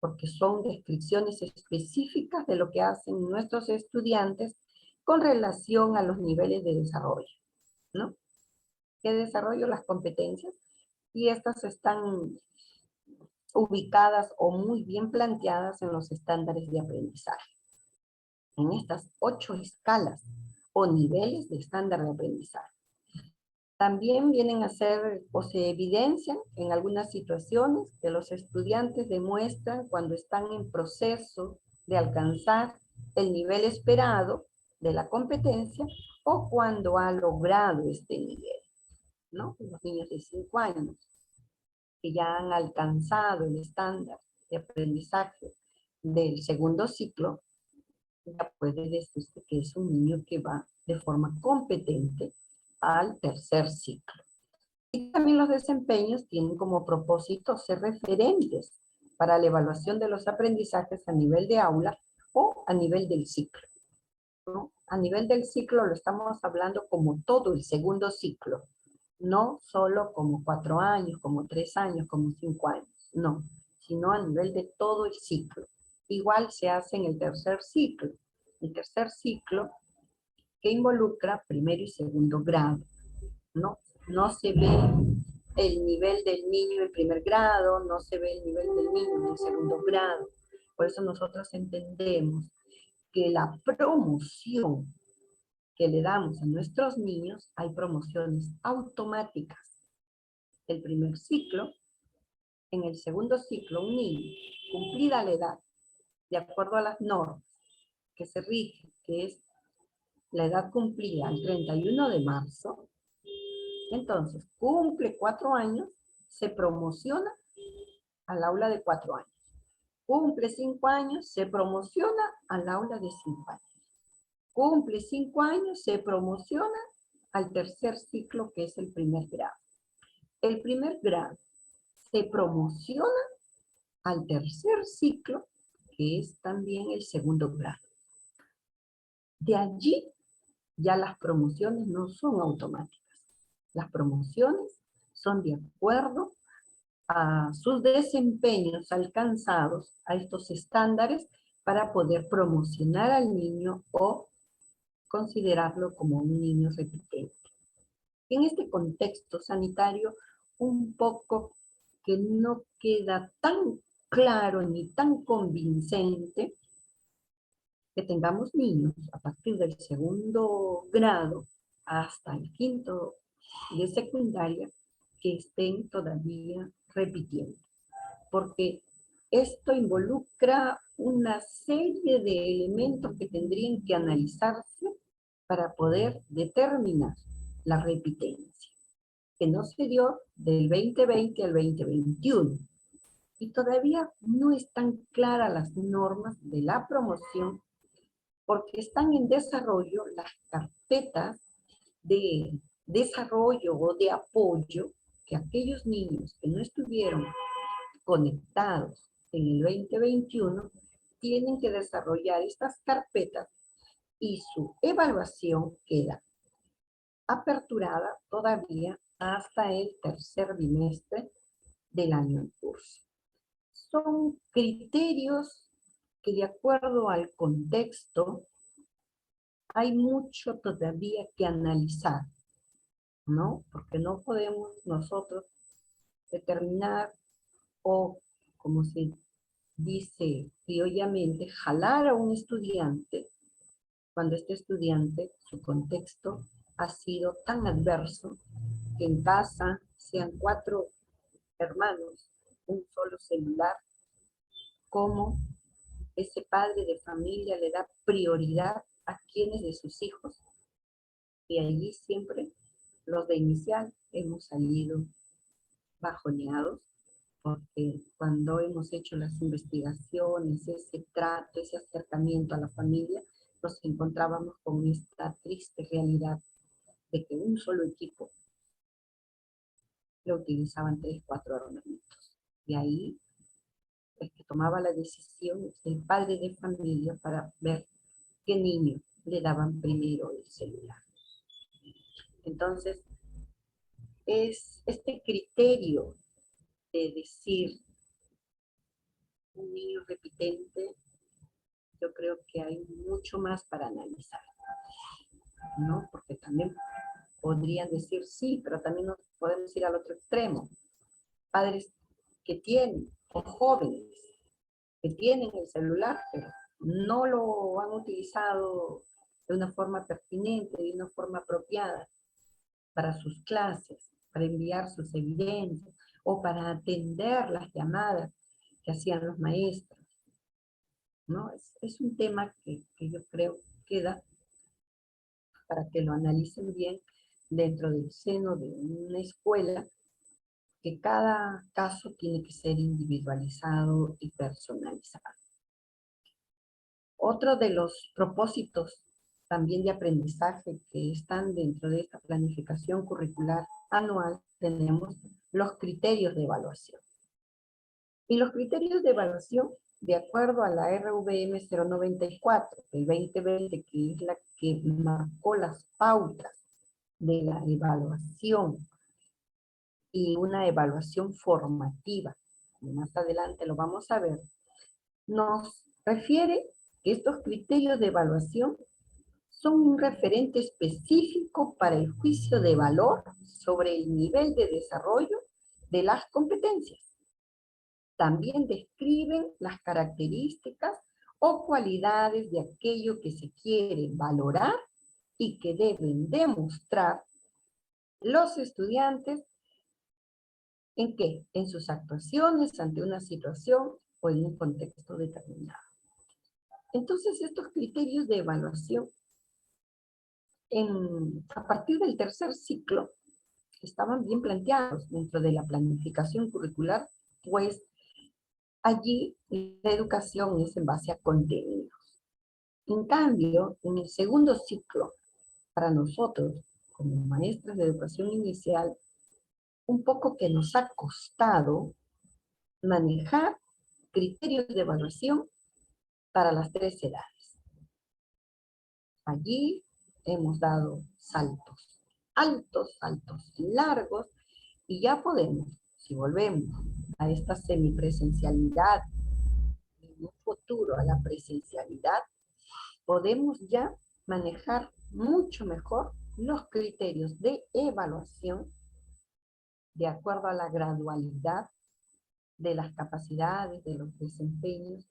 porque son descripciones específicas de lo que hacen nuestros estudiantes con relación a los niveles de desarrollo, ¿no? ¿Qué desarrollo? Las competencias, y estas están ubicadas o muy bien planteadas en los estándares de aprendizaje. En estas 8 escalas o niveles de estándar de aprendizaje. También vienen a ser o se evidencian en algunas situaciones que los estudiantes demuestran cuando están en proceso de alcanzar el nivel esperado de la competencia o cuando ha logrado este nivel, ¿no? Los niños de 5 años que ya han alcanzado el estándar de aprendizaje del segundo ciclo, ya puede decirse que es un niño que va de forma competente al tercer ciclo. Y también los desempeños tienen como propósito ser referentes para la evaluación de los aprendizajes a nivel de aula o a nivel del ciclo, ¿no? A nivel del ciclo lo estamos hablando como todo el segundo ciclo, no solo como 4 años, como 3 años, como 5 años, no, sino a nivel de todo el ciclo. Igual se hace en el tercer ciclo. El tercer ciclo que involucra primero y segundo grado, ¿no? No se ve el nivel del niño en primer grado, no se ve el nivel del niño en el segundo grado. Por eso nosotros entendemos que la promoción que le damos a nuestros niños, hay promociones automáticas. El primer ciclo, en el segundo ciclo, un niño, cumplida la edad, de acuerdo a las normas que se rigen, que es la edad cumplida el 31 de marzo, entonces cumple 4 años, se promociona al aula de 4 años. Cumple 5 años, se promociona al aula de 5 años. Cumple 5 años, se promociona al tercer ciclo, que es el primer grado. El primer grado se promociona al tercer ciclo, que es también el segundo grado. De allí, ya las promociones no son automáticas. Las promociones son de acuerdo a sus desempeños alcanzados a estos estándares para poder promocionar al niño o considerarlo como un niño repitente. En este contexto sanitario, un poco que no queda tan claro ni tan convincente que tengamos niños a partir del segundo grado hasta el quinto de secundaria que estén todavía repitiendo, porque esto involucra una serie de elementos que tendrían que analizarse para poder determinar la repitencia, que no se dio del 2020 al 2021. Y todavía no están claras las normas de la promoción porque están en desarrollo las carpetas de desarrollo o de apoyo que aquellos niños que no estuvieron conectados en el 2021 tienen que desarrollar estas carpetas y su evaluación queda aperturada todavía hasta el tercer bimestre del año en curso. Son criterios que de acuerdo al contexto hay mucho todavía que analizar, ¿no? Porque no podemos nosotros determinar o, como se dice criollamente, jalar a un estudiante cuando este estudiante, su contexto ha sido tan adverso que en casa sean 4 hermanos, un solo celular, como ese padre de familia le da prioridad a quienes de sus hijos. Y allí siempre los de inicial hemos salido bajoneados, porque cuando hemos hecho las investigaciones, ese trato, ese acercamiento a la familia, nos encontrábamos con esta triste realidad de que un solo equipo lo utilizaban 3, 4 hermanitos. Y ahí es que tomaba la decisión el padre de familia para ver qué niño le daban primero el celular. Entonces, es este criterio de decir un niño repitente, yo creo que hay mucho más para analizar, ¿no? Porque también podrían decir sí, pero también nos podemos ir al otro extremo. Padres que tienen, o jóvenes, que tienen el celular, pero no lo han utilizado de una forma pertinente, de una forma apropiada para sus clases, para enviar sus evidencias o para atender las llamadas que hacían los maestros, ¿no? Es un tema que yo creo queda para que lo analicen bien dentro del seno de una escuela, que cada caso tiene que ser individualizado y personalizado. Otro de los propósitos también de aprendizaje que están dentro de esta planificación curricular anual, tenemos los criterios de evaluación. Y los criterios de evaluación, de acuerdo a la RVM 094 del 2020, que es la que marcó las pautas de la evaluación y una evaluación formativa, más adelante lo vamos a ver, nos refiere que estos criterios de evaluación son un referente específico para el juicio de valor sobre el nivel de desarrollo de las competencias. También describen las características o cualidades de aquello que se quiere valorar y que deben demostrar los estudiantes ¿en qué? En sus actuaciones ante una situación o en un contexto determinado. Entonces, estos criterios de evaluación, a partir del tercer ciclo, estaban bien planteados dentro de la planificación curricular, pues allí la educación es en base a contenidos. En cambio, en el segundo ciclo, para nosotros, como maestras de educación inicial, un poco que nos ha costado manejar criterios de evaluación para las 3 edades. Allí hemos dado saltos, altos, saltos largos, y ya podemos, si volvemos a esta semipresencialidad, en un futuro a la presencialidad, podemos ya manejar mucho mejor los criterios de evaluación de acuerdo a la gradualidad de las capacidades, de los desempeños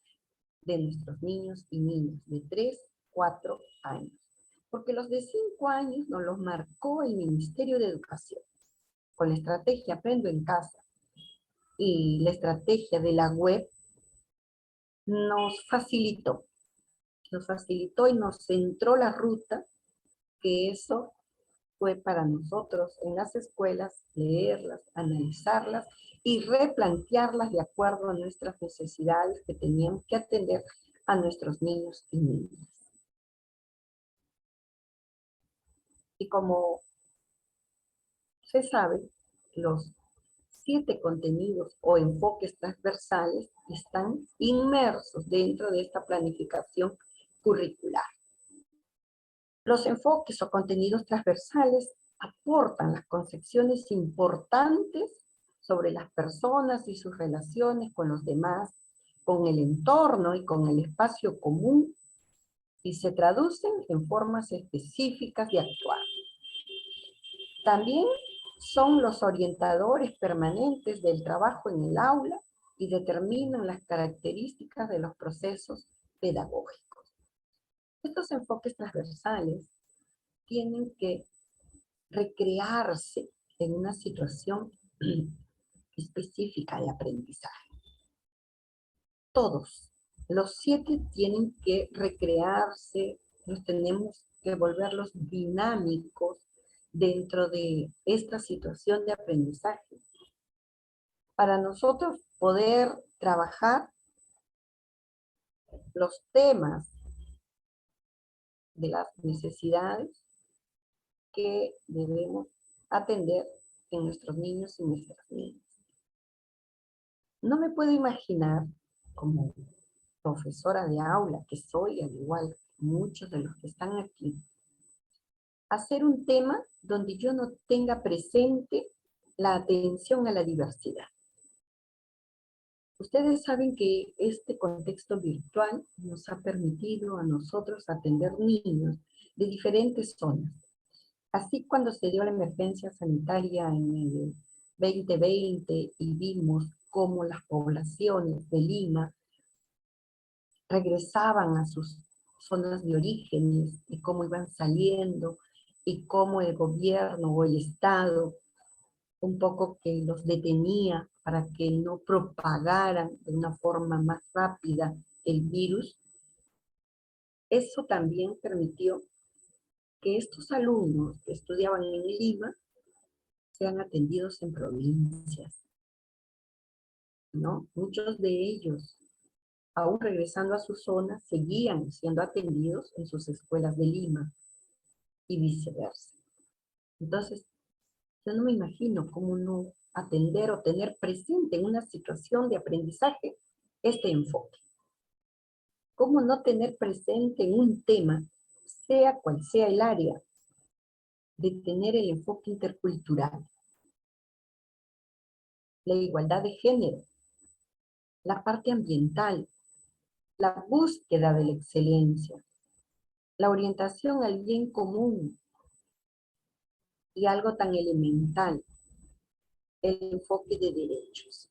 de nuestros niños y niñas de 3, 4 años. Porque los de 5 años nos los marcó el Ministerio de Educación. Con la estrategia Aprendo en Casa y la estrategia de la web nos facilitó y nos centró la ruta, que eso fue para nosotros en las escuelas leerlas, analizarlas y replantearlas de acuerdo a nuestras necesidades que teníamos que atender a nuestros niños y niñas. Y como se sabe, los 7 contenidos o enfoques transversales están inmersos dentro de esta planificación curricular. Los enfoques o contenidos transversales aportan las concepciones importantes sobre las personas y sus relaciones con los demás, con el entorno y con el espacio común, y se traducen en formas específicas de actuar. También son los orientadores permanentes del trabajo en el aula y determinan las características de los procesos pedagógicos. Estos enfoques transversales tienen que recrearse en una situación específica de aprendizaje. Todos, los 7 tienen que recrearse, los tenemos que volverlos dinámicos dentro de esta situación de aprendizaje. Para nosotros poder trabajar los temas de las necesidades que debemos atender en nuestros niños y nuestras niñas. No me puedo imaginar, como profesora de aula que soy, al igual que muchos de los que están aquí, hacer un tema donde yo no tenga presente la atención a la diversidad. Ustedes saben que este contexto virtual nos ha permitido a nosotros atender niños de diferentes zonas. Así, cuando se dio la emergencia sanitaria en el 2020 y vimos cómo las poblaciones de Lima regresaban a sus zonas de orígenes y cómo iban saliendo y cómo el gobierno o el Estado un poco que los detenía para que no propagaran de una forma más rápida el virus, eso también permitió que estos alumnos que estudiaban en Lima sean atendidos en provincias, ¿no? Muchos de ellos, aún regresando a su zona, seguían siendo atendidos en sus escuelas de Lima y viceversa. Entonces, yo no me imagino cómo no atender o tener presente en una situación de aprendizaje este enfoque. ¿Cómo no tener presente en un tema, sea cual sea el área, de tener el enfoque intercultural, la igualdad de género, la parte ambiental, la búsqueda de la excelencia, la orientación al bien común y algo tan elemental, el enfoque de derechos?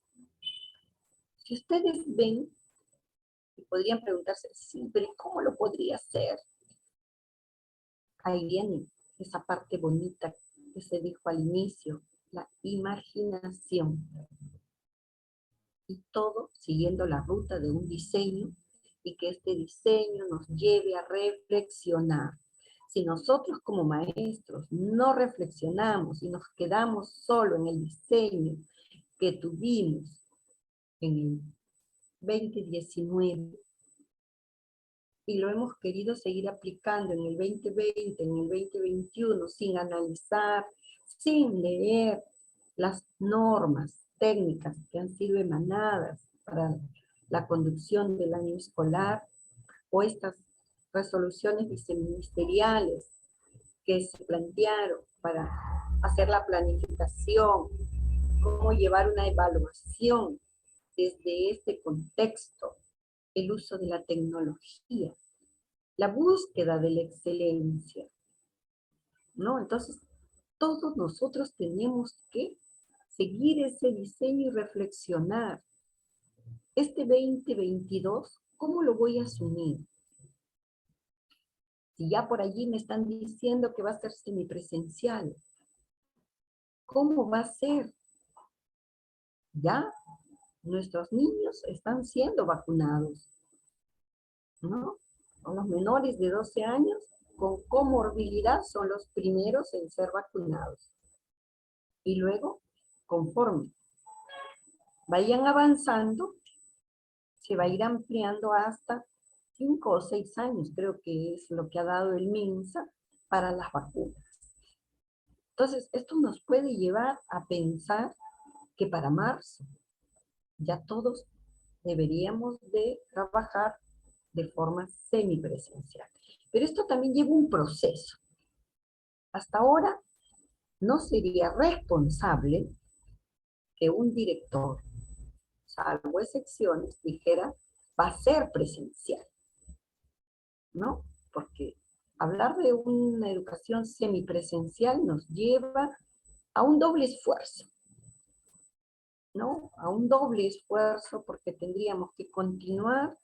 Si ustedes ven, y podrían preguntarse, sí, pero ¿cómo lo podría hacer? Ahí viene esa parte bonita que se dijo al inicio, la imaginación. Y todo siguiendo la ruta de un diseño, y que este diseño nos lleve a reflexionar. Si nosotros como maestros no reflexionamos y nos quedamos solo en el diseño que tuvimos en el 2019, y lo hemos querido seguir aplicando en el 2020, en el 2021, sin analizar, sin leer las normas técnicas que han sido emanadas para la conducción del año escolar, o estas resoluciones viceministeriales que se plantearon para hacer la planificación, cómo llevar una evaluación desde este contexto, el uso de la tecnología, la búsqueda de la excelencia. ¿no? Entonces, todos nosotros tenemos que seguir ese diseño y reflexionar. Este 2022, ¿cómo lo voy a asumir? Si ya por allí me están diciendo que va a ser semipresencial, ¿cómo va a ser? Ya nuestros niños están siendo vacunados, ¿no? Los menores de 12 años con comorbilidad son los primeros en ser vacunados. Y luego, conforme vayan avanzando, se va a ir ampliando hasta 5 o 6 años, creo que es lo que ha dado el MINSA para las vacunas. Entonces, esto nos puede llevar a pensar que para marzo ya todos deberíamos de trabajar de forma semipresencial. Pero esto también lleva un proceso. Hasta ahora no sería responsable que un director, salvo excepciones, dijera, va a ser presencial, ¿no? Porque hablar de una educación semipresencial nos lleva a un doble esfuerzo, ¿no? A un doble esfuerzo porque tendríamos que continuar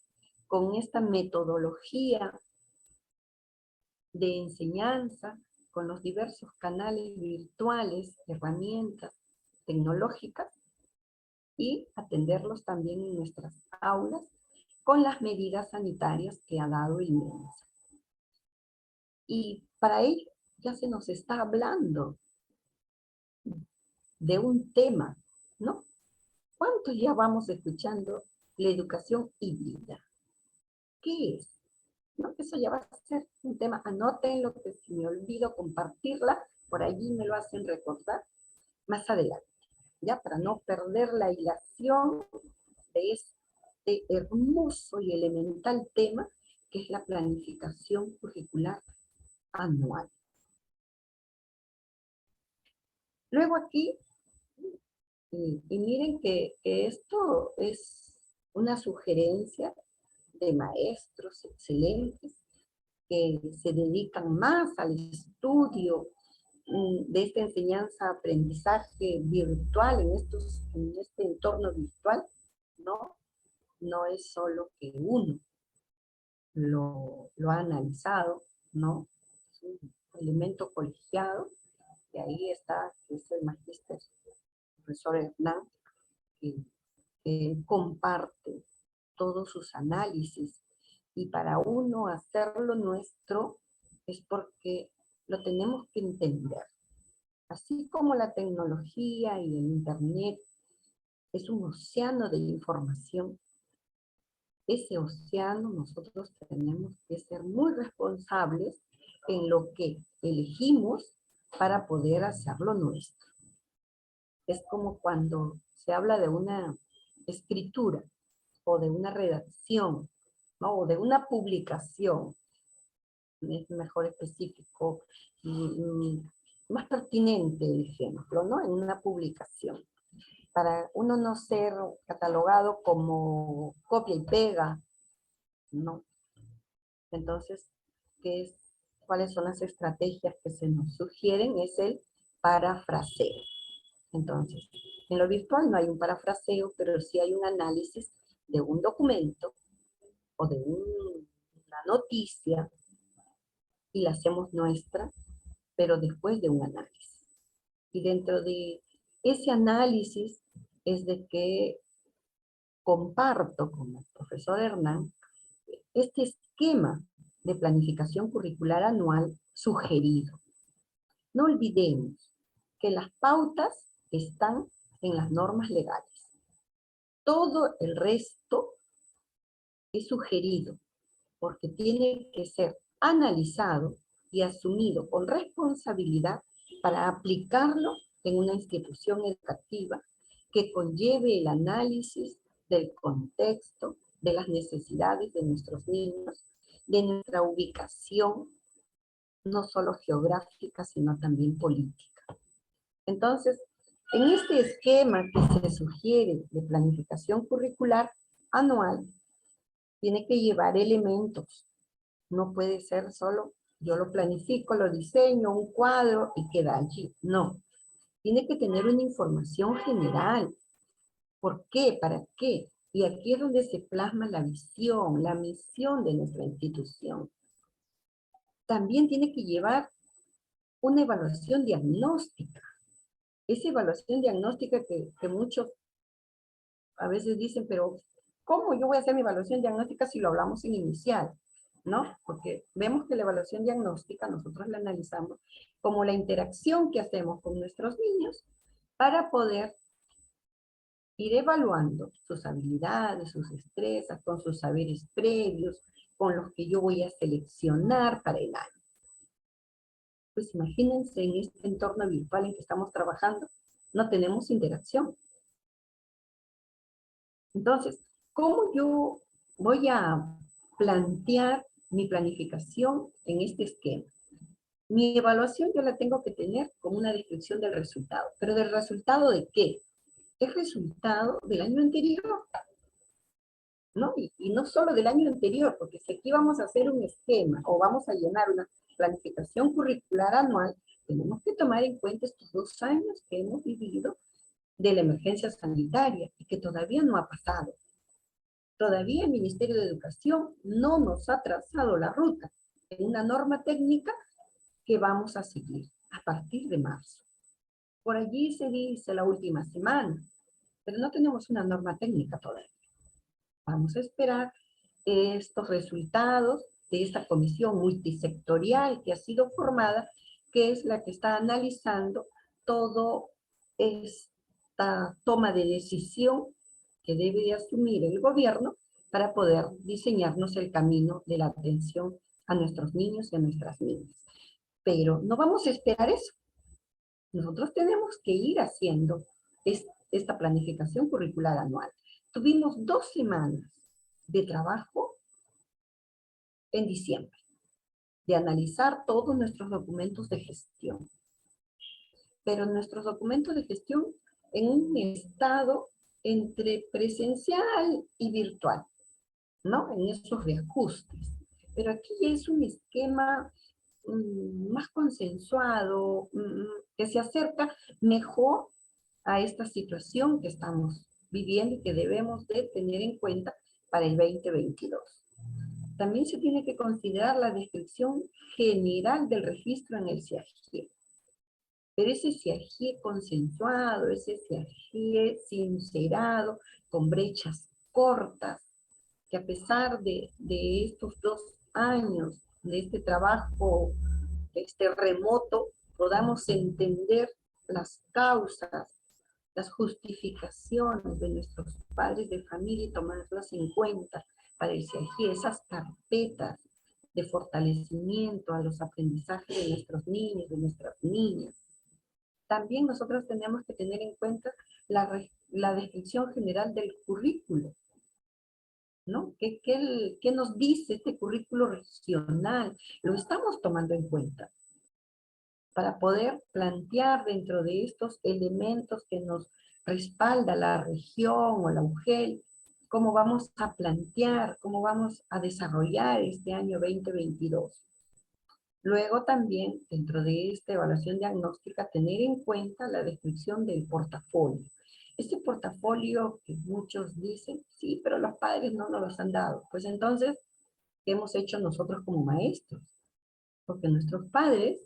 con esta metodología de enseñanza, con los diversos canales virtuales, herramientas tecnológicas, y atenderlos también en nuestras aulas con las medidas sanitarias que ha dado el MINSA. Y para ello ya se nos está hablando de un tema, ¿no? ¿Cuántos ya vamos escuchando la educación híbrida? ¿Qué es? ¿No? Eso ya va a ser un tema. Anótenlo, que si me olvido compartirla, por allí me lo hacen recordar más adelante, ya para no perder la hilación de este hermoso y elemental tema que es la planificación curricular anual. Luego aquí, y miren que esto es una sugerencia de maestros excelentes que se dedican más al estudio de esta enseñanza-aprendizaje virtual en este entorno virtual, ¿no? No es solo que uno lo ha analizado, ¿no? Es un elemento colegiado, y ahí está, que es el magíster, el profesor Hernán, que comparte todos sus análisis, y para uno hacerlo nuestro es porque lo tenemos que entender. Así como la tecnología y el internet es un océano de información, ese océano nosotros tenemos que ser muy responsables en lo que elegimos para poder hacerlo nuestro. Es como cuando se habla de una escritura o de una redacción, ¿no? O de una publicación, es mejor específico y más pertinente el ejemplo, ¿no? En una publicación. Para uno no ser catalogado como copia y pega, ¿no? Entonces, ¿cuáles son las estrategias que se nos sugieren? Es el parafraseo. Entonces, en lo virtual no hay un parafraseo, pero sí hay un análisis de un documento o de una noticia y la hacemos nuestra, pero después de un análisis. Y dentro de ese análisis es de que comparto con el profesor Hernán este esquema de planificación curricular anual sugerido. No olvidemos que las pautas están en las normas legales. Todo el resto es sugerido porque tiene que ser analizado y asumido con responsabilidad para aplicarlo en una institución educativa que conlleve el análisis del contexto, de las necesidades de nuestros niños, de nuestra ubicación, no solo geográfica, sino también política. Entonces, en este esquema que se sugiere de planificación curricular anual, tiene que llevar elementos. No puede ser solo yo lo planifico, lo diseño, un cuadro y queda allí. No, tiene que tener una información general. ¿Por qué? ¿Para qué? Y aquí es donde se plasma la visión, la misión de nuestra institución. También tiene que llevar una evaluación diagnóstica. Esa evaluación diagnóstica que muchos a veces dicen, pero ¿cómo yo voy a hacer mi evaluación diagnóstica si lo hablamos en inicial? ¿No? Porque vemos que la evaluación diagnóstica nosotros la analizamos como la interacción que hacemos con nuestros niños para poder ir evaluando sus habilidades, sus destrezas, con sus saberes previos, con los que yo voy a seleccionar para el año. Pues imagínense en este entorno virtual en que estamos trabajando, no tenemos interacción. Entonces, ¿cómo yo voy a plantear mi planificación en este esquema? Mi evaluación yo la tengo que tener con una descripción del resultado. ¿Pero del resultado de qué? Es resultado del año anterior, ¿no? Y no solo del año anterior, porque si aquí vamos a hacer un esquema o vamos a llenar una planificación curricular anual, tenemos que tomar en cuenta estos 2 años que hemos vivido de la emergencia sanitaria y que todavía no ha pasado. Todavía el Ministerio de Educación no nos ha trazado la ruta en una norma técnica que vamos a seguir a partir de marzo. Por allí se dice la última semana, pero no tenemos una norma técnica todavía. Vamos a esperar estos resultados de esta comisión multisectorial que ha sido formada, que es la que está analizando todo esta toma de decisión que debe de asumir el gobierno para poder diseñarnos el camino de la atención a nuestros niños y a nuestras niñas. Pero no vamos a esperar eso. Nosotros tenemos que ir haciendo esta planificación curricular anual. Tuvimos 2 semanas de trabajo en diciembre, de analizar todos nuestros documentos de gestión. Pero nuestros documentos de gestión en un estado entre presencial y virtual, ¿no? En esos reajustes. Pero aquí es un esquema más consensuado, que se acerca mejor a esta situación que estamos viviendo y que debemos de tener en cuenta para el 2022. También se tiene que considerar la descripción general del registro en el CIAGIE. Pero ese CIAGIE consensuado, ese CIAGIE sincerado, con brechas cortas, que a pesar de estos 2 años de este trabajo, este remoto, podamos entender las causas, las justificaciones de nuestros padres de familia y tomarlas en cuenta para el CIAGIE, esas carpetas de fortalecimiento a los aprendizajes de nuestros niños, de nuestras niñas. También nosotros tenemos que tener en cuenta la descripción general del currículo, ¿no? ¿Qué nos dice este currículo regional? Lo estamos tomando en cuenta para poder plantear dentro de estos elementos que nos respalda la región o la UGEL, cómo vamos a plantear, cómo vamos a desarrollar este año 2022. Luego también, dentro de esta evaluación diagnóstica, tener en cuenta la descripción del portafolio. Este portafolio que muchos dicen, sí, pero los padres no nos los han dado. Pues entonces, ¿qué hemos hecho nosotros como maestros? Porque nuestros padres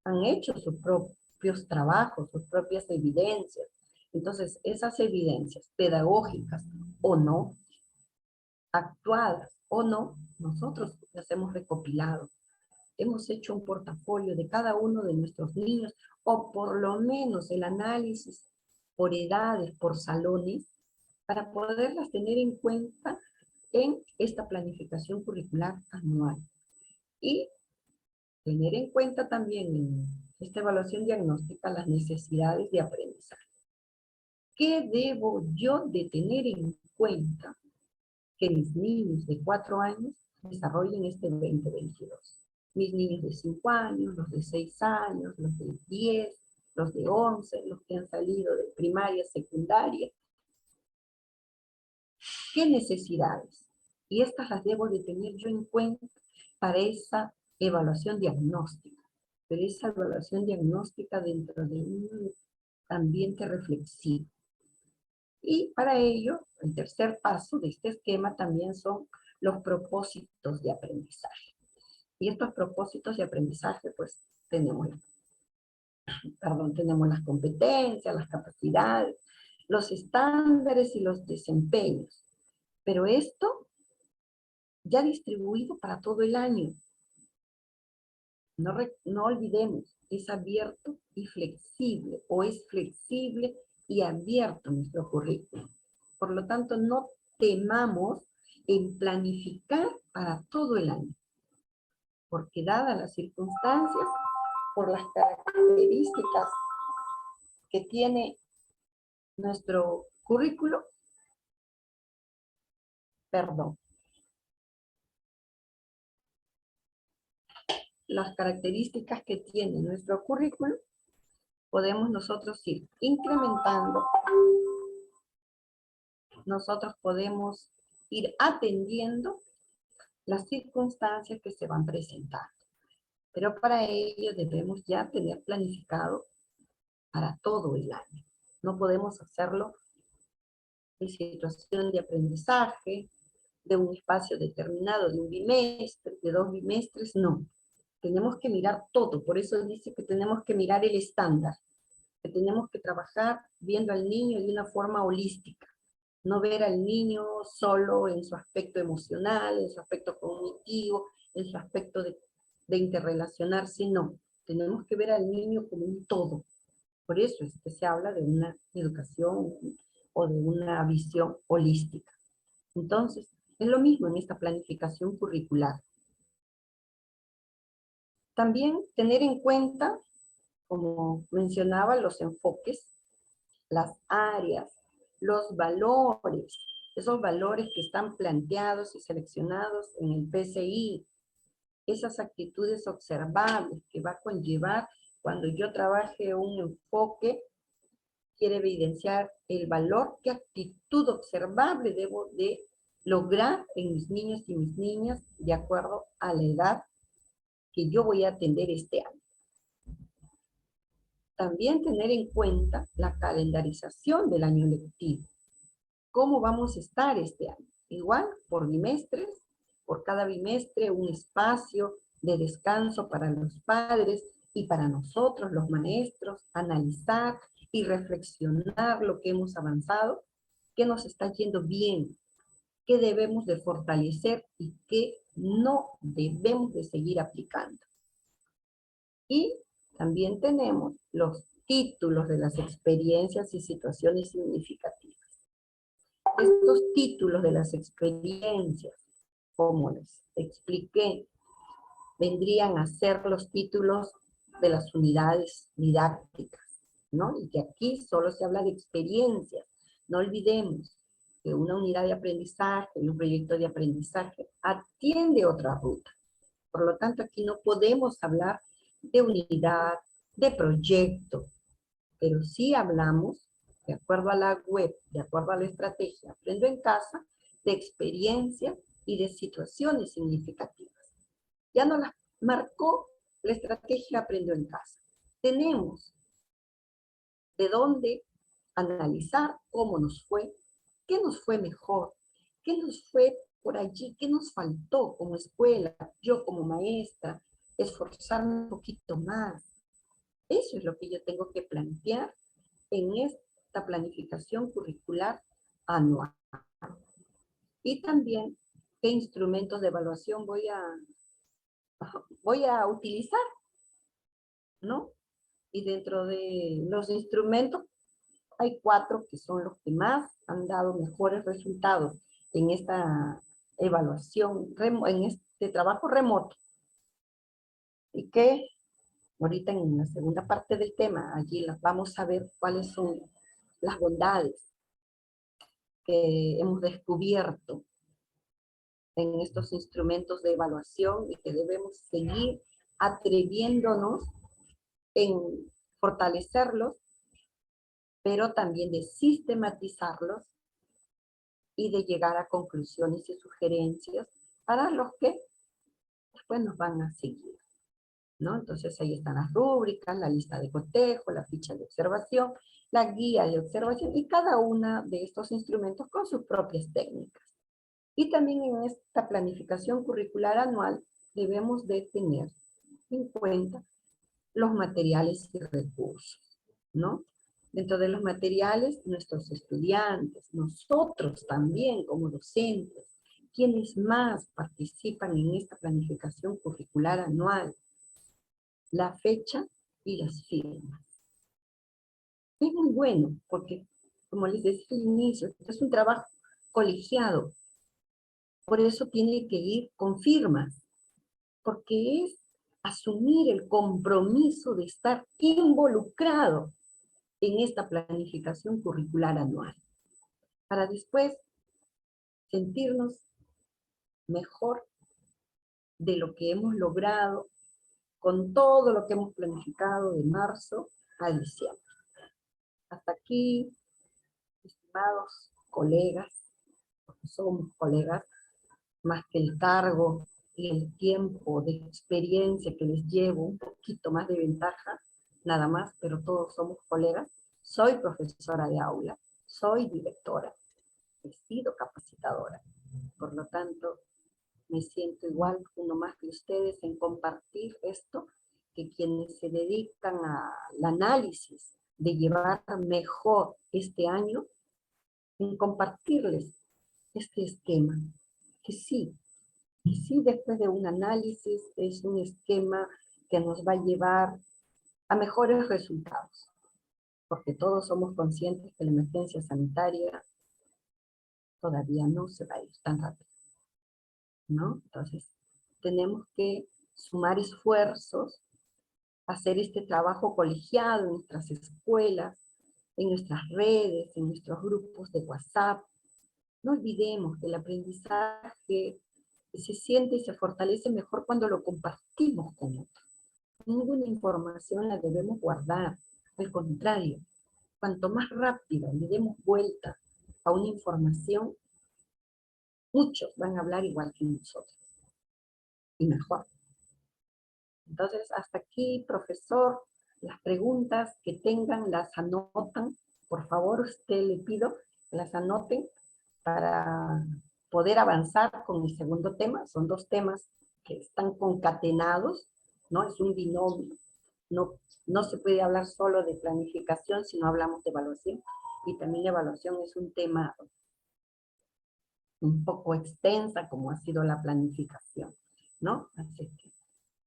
han hecho sus propios trabajos, sus propias evidencias. Entonces, esas evidencias pedagógicas o no, actuadas o no, nosotros las hemos recopilado. Hemos hecho un portafolio de cada uno de nuestros niños, o por lo menos el análisis por edades, por salones, para poderlas tener en cuenta en esta planificación curricular anual. Y tener en cuenta también en esta evaluación diagnóstica las necesidades de aprendizaje. ¿Qué debo yo de tener en cuenta que mis niños de 4 años desarrollen este 2022? Mis niños de 5 años, los de 6 años, los de 10, los de 11, los que han salido de primaria, secundaria. ¿Qué necesidades? Y estas las debo de tener yo en cuenta para esa evaluación diagnóstica, pero esa evaluación diagnóstica dentro de un ambiente reflexivo. Y para ello, el tercer paso de este esquema también son los propósitos de aprendizaje. Y estos propósitos de aprendizaje, pues, tenemos las competencias, las capacidades, los estándares y los desempeños. Pero esto ya distribuido para todo el año. No olvidemos, es abierto y flexible, o es flexible y abierto nuestro currículum. Por lo tanto, no temamos en planificar para todo el año, porque dadas las circunstancias, por las características que tiene nuestro currículo, las características que tiene nuestro currículo, podemos nosotros ir incrementando, nosotros podemos ir atendiendo las circunstancias que se van presentando. Pero para ello debemos ya tener planificado para todo el año. No podemos hacerlo en situación de aprendizaje, de un espacio determinado, de un bimestre, de 2 bimestres, no. Tenemos que mirar todo, por eso dice que tenemos que mirar el estándar, que tenemos que trabajar viendo al niño de una forma holística, no ver al niño solo en su aspecto emocional, en su aspecto cognitivo, en su aspecto de interrelacionarse, no. Tenemos que ver al niño como un todo. Por eso es que se habla de una educación o de una visión holística. Entonces, es lo mismo en esta planificación curricular. También tener en cuenta, como mencionaba, los enfoques, las áreas, los valores, esos valores que están planteados y seleccionados en el PCI, esas actitudes observables que va a conllevar cuando yo trabaje un enfoque, quiere evidenciar el valor, qué actitud observable debo de lograr en mis niños y mis niñas de acuerdo a la edad que yo voy a atender este año. También tener en cuenta la calendarización del año lectivo. ¿Cómo vamos a estar este año? Igual, por bimestres, por cada bimestre un espacio de descanso para los padres y para nosotros, los maestros, analizar y reflexionar lo que hemos avanzado, qué nos está yendo bien, qué debemos de fortalecer y qué no debemos de seguir aplicando. Y también tenemos los títulos de las experiencias y situaciones significativas. Estos títulos de las experiencias, como les expliqué, vendrían a ser los títulos de las unidades didácticas, ¿no? Y que aquí solo se habla de experiencias. No olvidemos que una unidad de aprendizaje y un proyecto de aprendizaje atiende otra ruta. Por lo tanto, aquí no podemos hablar de unidad, de proyecto, pero sí hablamos, de acuerdo a la web, de acuerdo a la estrategia Aprendo en Casa, de experiencias y de situaciones significativas. Ya nos las marcó la estrategia Aprendo en Casa. Tenemos de dónde analizar cómo nos fue, qué nos fue mejor, qué nos fue por allí, qué nos faltó como escuela, yo como maestra, esforzarme un poquito más. Eso es lo que yo tengo que plantear en esta planificación curricular anual. Y también qué instrumentos de evaluación voy a utilizar, ¿no? Y dentro de los instrumentos hay 4 que son los que más han dado mejores resultados en esta evaluación, en este trabajo remoto. Y que ahorita en la segunda parte del tema, allí las vamos a ver cuáles son las bondades que hemos descubierto en estos instrumentos de evaluación y que debemos seguir atreviéndonos en fortalecerlos, pero también de sistematizarlos y de llegar a conclusiones y sugerencias para los que después nos van a seguir, ¿no? Entonces ahí están las rúbricas, la lista de cotejo, la ficha de observación, la guía de observación y cada una de estos instrumentos con sus propias técnicas. Y también en esta planificación curricular anual debemos de tener en cuenta los materiales y recursos, ¿no? Dentro de los materiales, nuestros estudiantes, nosotros también como docentes, quienes más participan en esta planificación curricular anual, la fecha y las firmas. Es muy bueno porque, como les decía al inicio, es un trabajo colegiado. Por eso tiene que ir con firmas, porque es asumir el compromiso de estar involucrado en esta planificación curricular anual, para después sentirnos mejor de lo que hemos logrado con todo lo que hemos planificado de marzo a diciembre. Hasta aquí, estimados colegas, porque somos colegas, más que el cargo y el tiempo de experiencia que les llevo, un poquito más de ventaja, nada más, pero todos somos colegas. Soy profesora de aula, soy directora, he sido capacitadora. Por lo tanto, me siento igual, uno más que ustedes, en compartir esto, que quienes se dedican al análisis de llevar mejor este año, en compartirles este esquema, que sí, después de un análisis es un esquema que nos va a llevar a mejores resultados, porque todos somos conscientes que la emergencia sanitaria todavía no se va a ir tan rápido, ¿no? Entonces, tenemos que sumar esfuerzos, hacer este trabajo colegiado en nuestras escuelas, en nuestras redes, en nuestros grupos de WhatsApp. No olvidemos que el aprendizaje se siente y se fortalece mejor cuando lo compartimos con otros. Ninguna información la debemos guardar. Al contrario, cuanto más rápido le demos vuelta a una información, muchos van a hablar igual que nosotros. Y mejor. Entonces, hasta aquí, profesor, las preguntas que tengan las anotan. Por favor, usted le pido que las anoten para poder avanzar con el segundo tema. Son dos temas que están concatenados, ¿no? Es un binomio. No se puede hablar solo de planificación si no hablamos de evaluación. Y también la evaluación es un tema un poco extensa, como ha sido la planificación, ¿no? Así que,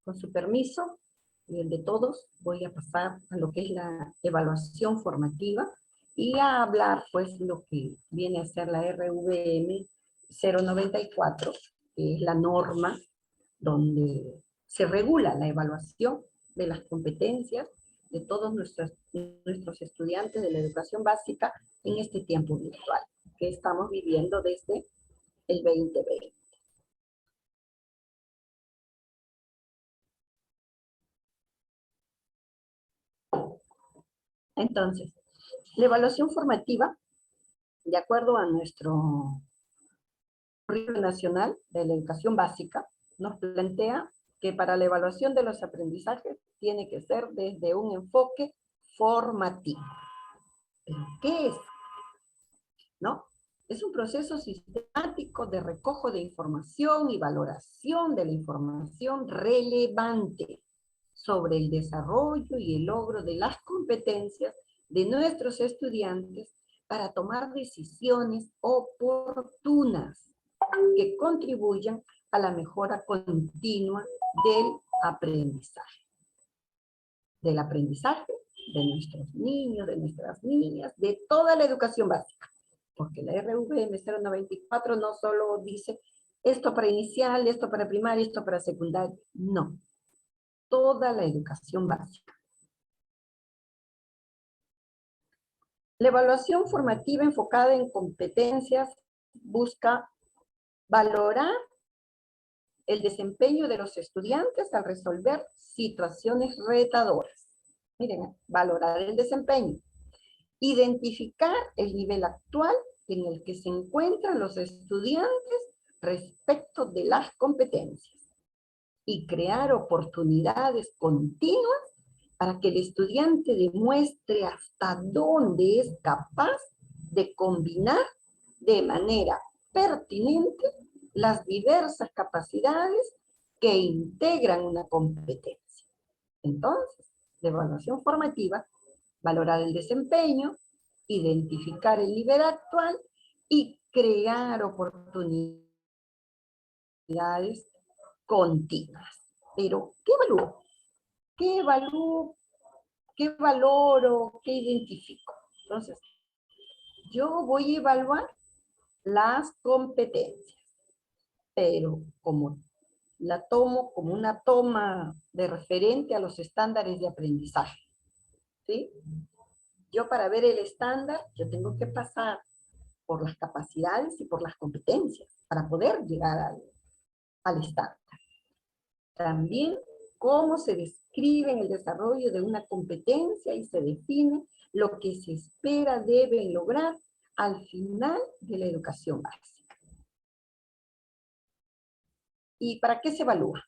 con su permiso y el de todos, voy a pasar a lo que es la evaluación formativa y a hablar, pues, lo que viene a ser la RVM 094, que es la norma donde se regula la evaluación de las competencias de todos nuestros estudiantes de la educación básica en este tiempo virtual que estamos viviendo desde el 2020. Entonces, la evaluación formativa, de acuerdo a nuestro currículo nacional de la educación básica, nos plantea que para la evaluación de los aprendizajes tiene que ser desde un enfoque formativo. ¿Pero qué es? ¿No? Es un proceso sistemático de recojo de información y valoración de la información relevante sobre el desarrollo y el logro de las competencias de nuestros estudiantes para tomar decisiones oportunas que contribuyan a la mejora continua del aprendizaje. Del aprendizaje de nuestros niños, de nuestras niñas, de toda la educación básica. Porque la RVM 094 no solo dice esto para inicial, esto para primaria, esto para secundaria. No. Toda la educación básica. La evaluación formativa enfocada en competencias busca valorar el desempeño de los estudiantes al resolver situaciones retadoras. Miren, valorar el desempeño. Identificar el nivel actual en el que se encuentran los estudiantes respecto de las competencias. y crear oportunidades continuas para que el estudiante demuestre hasta dónde es capaz de combinar de manera pertinente las diversas capacidades que integran una competencia. Entonces, la evaluación formativa, valorar el desempeño, identificar el nivel actual y crear oportunidades continuas. Pero, ¿qué evalúo? ¿Qué evalúo? ¿Qué valoro? ¿Qué identifico? Entonces, yo voy a evaluar las competencias, pero como la tomo como una toma de referente a los estándares de aprendizaje, ¿sí? Yo para ver el estándar, yo tengo que pasar por las capacidades y por las competencias para poder llegar al estándar. También cómo se describe en el desarrollo de una competencia y se define lo que se espera deben lograr al final de la educación básica. ¿Y para qué se evalúa?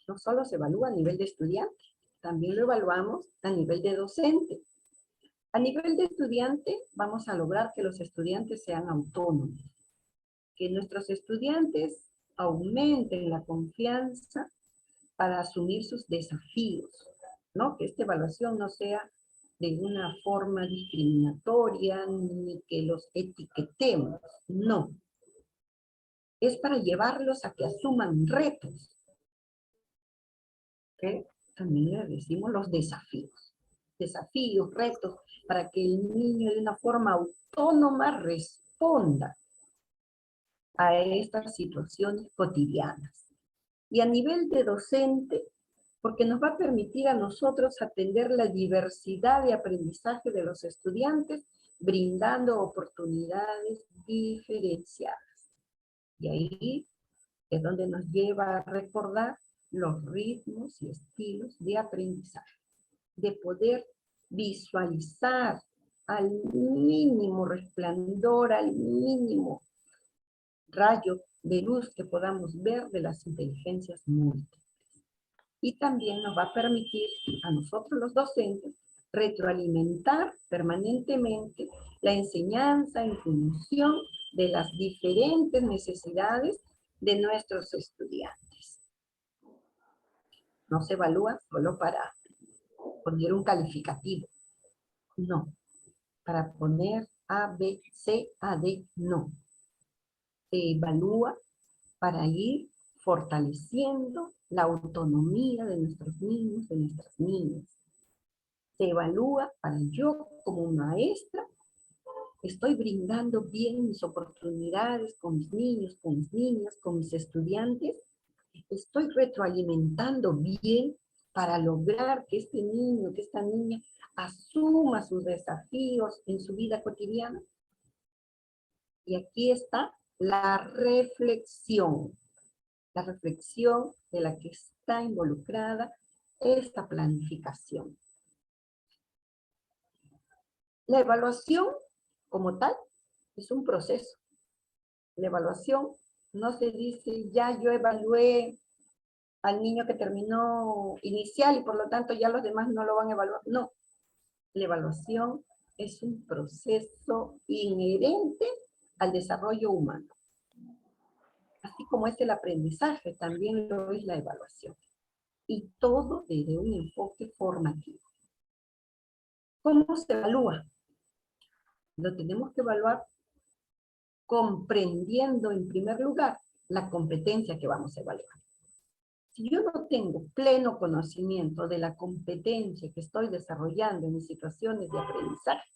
No solo se evalúa a nivel de estudiante, también lo evaluamos a nivel de docente. A nivel de estudiante vamos a lograr que los estudiantes sean autónomos, que nuestros estudiantes aumenten la confianza para asumir sus desafíos, ¿no? Que esta evaluación no sea de una forma discriminatoria, ni que los etiquetemos, no. Es para llevarlos a que asuman retos, que también le decimos los desafíos. Desafíos, retos, para que el niño de una forma autónoma responda a estas situaciones cotidianas. Y a nivel de docente, porque nos va a permitir a nosotros atender la diversidad de aprendizaje de los estudiantes, brindando oportunidades diferenciadas. Y ahí es donde nos lleva a recordar los ritmos y estilos de aprendizaje, de poder visualizar al mínimo resplandor, al mínimo rayo de luz que podamos ver de las inteligencias múltiples. Y también nos va a permitir a nosotros los docentes retroalimentar permanentemente la enseñanza en función de las diferentes necesidades de nuestros estudiantes. No se evalúa solo para poner un calificativo, no. Para poner A, B, C, A, D, no. Se evalúa para ir fortaleciendo la autonomía de nuestros niños, de nuestras niñas. Se evalúa para yo como maestra, estoy brindando bien mis oportunidades con mis niños, con mis niñas, con mis estudiantes, estoy retroalimentando bien para lograr que este niño, que esta niña asuma sus desafíos en su vida cotidiana. Y aquí está la reflexión de la que está involucrada esta planificación. La evaluación, como tal, es un proceso. La evaluación no se dice, ya yo evalué al niño que terminó inicial y por lo tanto ya los demás no lo van a evaluar. No, la evaluación es un proceso inherente al desarrollo humano. Así como es el aprendizaje, también lo es la evaluación. Y todo desde un enfoque formativo. ¿Cómo se evalúa? Lo tenemos que evaluar comprendiendo en primer lugar la competencia que vamos a evaluar. Si yo no tengo pleno conocimiento de la competencia que estoy desarrollando en mis situaciones de aprendizaje,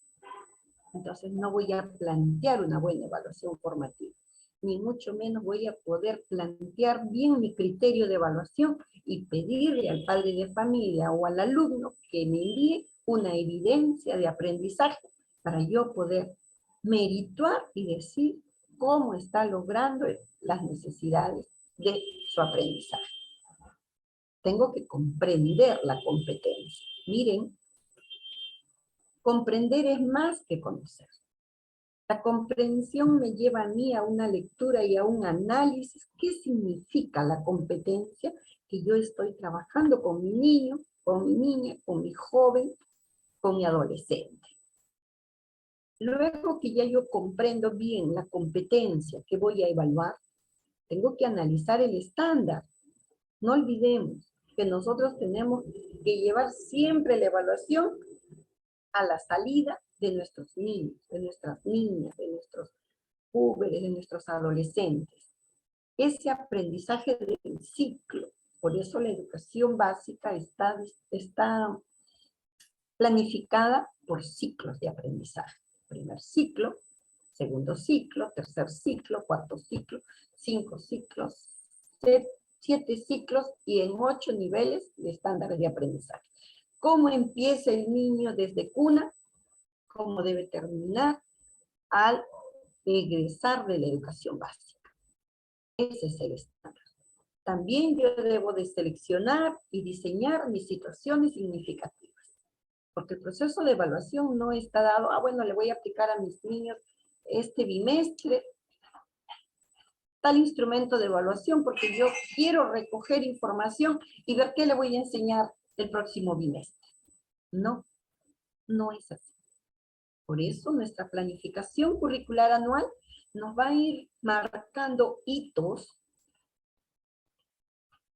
entonces no voy a plantear una buena evaluación formativa, ni mucho menos voy a poder plantear bien mi criterio de evaluación y pedirle al padre de familia o al alumno que me envíe una evidencia de aprendizaje para yo poder merituar y decir cómo está logrando las necesidades de su aprendizaje. Tengo que comprender la competencia. Miren, comprender es más que conocer. La comprensión me lleva a mí a una lectura y a un análisis. ¿Qué significa la competencia? Que yo estoy trabajando con mi niño, con mi niña, con mi joven, con mi adolescente. Luego que ya yo comprendo bien la competencia que voy a evaluar, tengo que analizar el estándar. No olvidemos que nosotros tenemos que llevar siempre la evaluación a la salida de nuestros niños, de nuestras niñas, de nuestros jóvenes, de nuestros adolescentes. Ese aprendizaje del ciclo. Por eso la educación básica está planificada por ciclos de aprendizaje. Primer ciclo, segundo ciclo, tercer ciclo, cuarto ciclo, 5 ciclos, 7 ciclos y en 8 niveles de estándares de aprendizaje. ¿Cómo empieza el niño desde cuna? ¿Cómo debe terminar al egresar de la educación básica? Ese es el estándar. También yo debo de seleccionar y diseñar mis situaciones significativas. Porque el proceso de evaluación no está dado, bueno, le voy a aplicar a mis niños este bimestre tal instrumento de evaluación porque yo quiero recoger información y ver qué le voy a enseñar el próximo bimestre. No, no es así. Por eso nuestra planificación curricular anual nos va a ir marcando hitos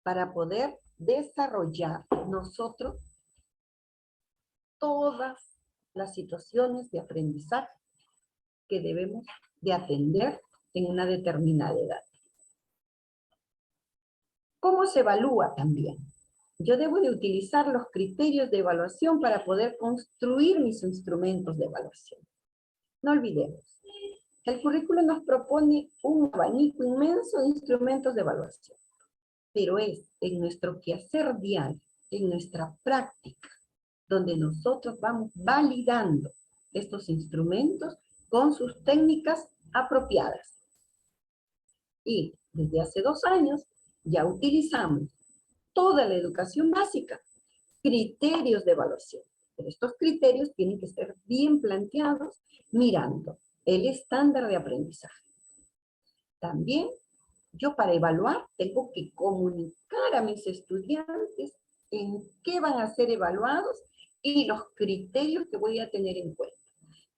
para poder desarrollar nosotros todas las situaciones de aprendizaje que debemos de atender en una determinada edad. ¿Cómo se evalúa también? Yo debo de utilizar los criterios de evaluación para poder construir mis instrumentos de evaluación. No olvidemos, el currículo nos propone un abanico inmenso de instrumentos de evaluación, pero es en nuestro quehacer diario, en nuestra práctica, donde nosotros vamos validando estos instrumentos con sus técnicas apropiadas. Y desde hace 2 años ya utilizamos toda la educación básica, criterios de evaluación. Pero estos criterios tienen que ser bien planteados mirando el estándar de aprendizaje. También yo para evaluar tengo que comunicar a mis estudiantes en qué van a ser evaluados y los criterios que voy a tener en cuenta.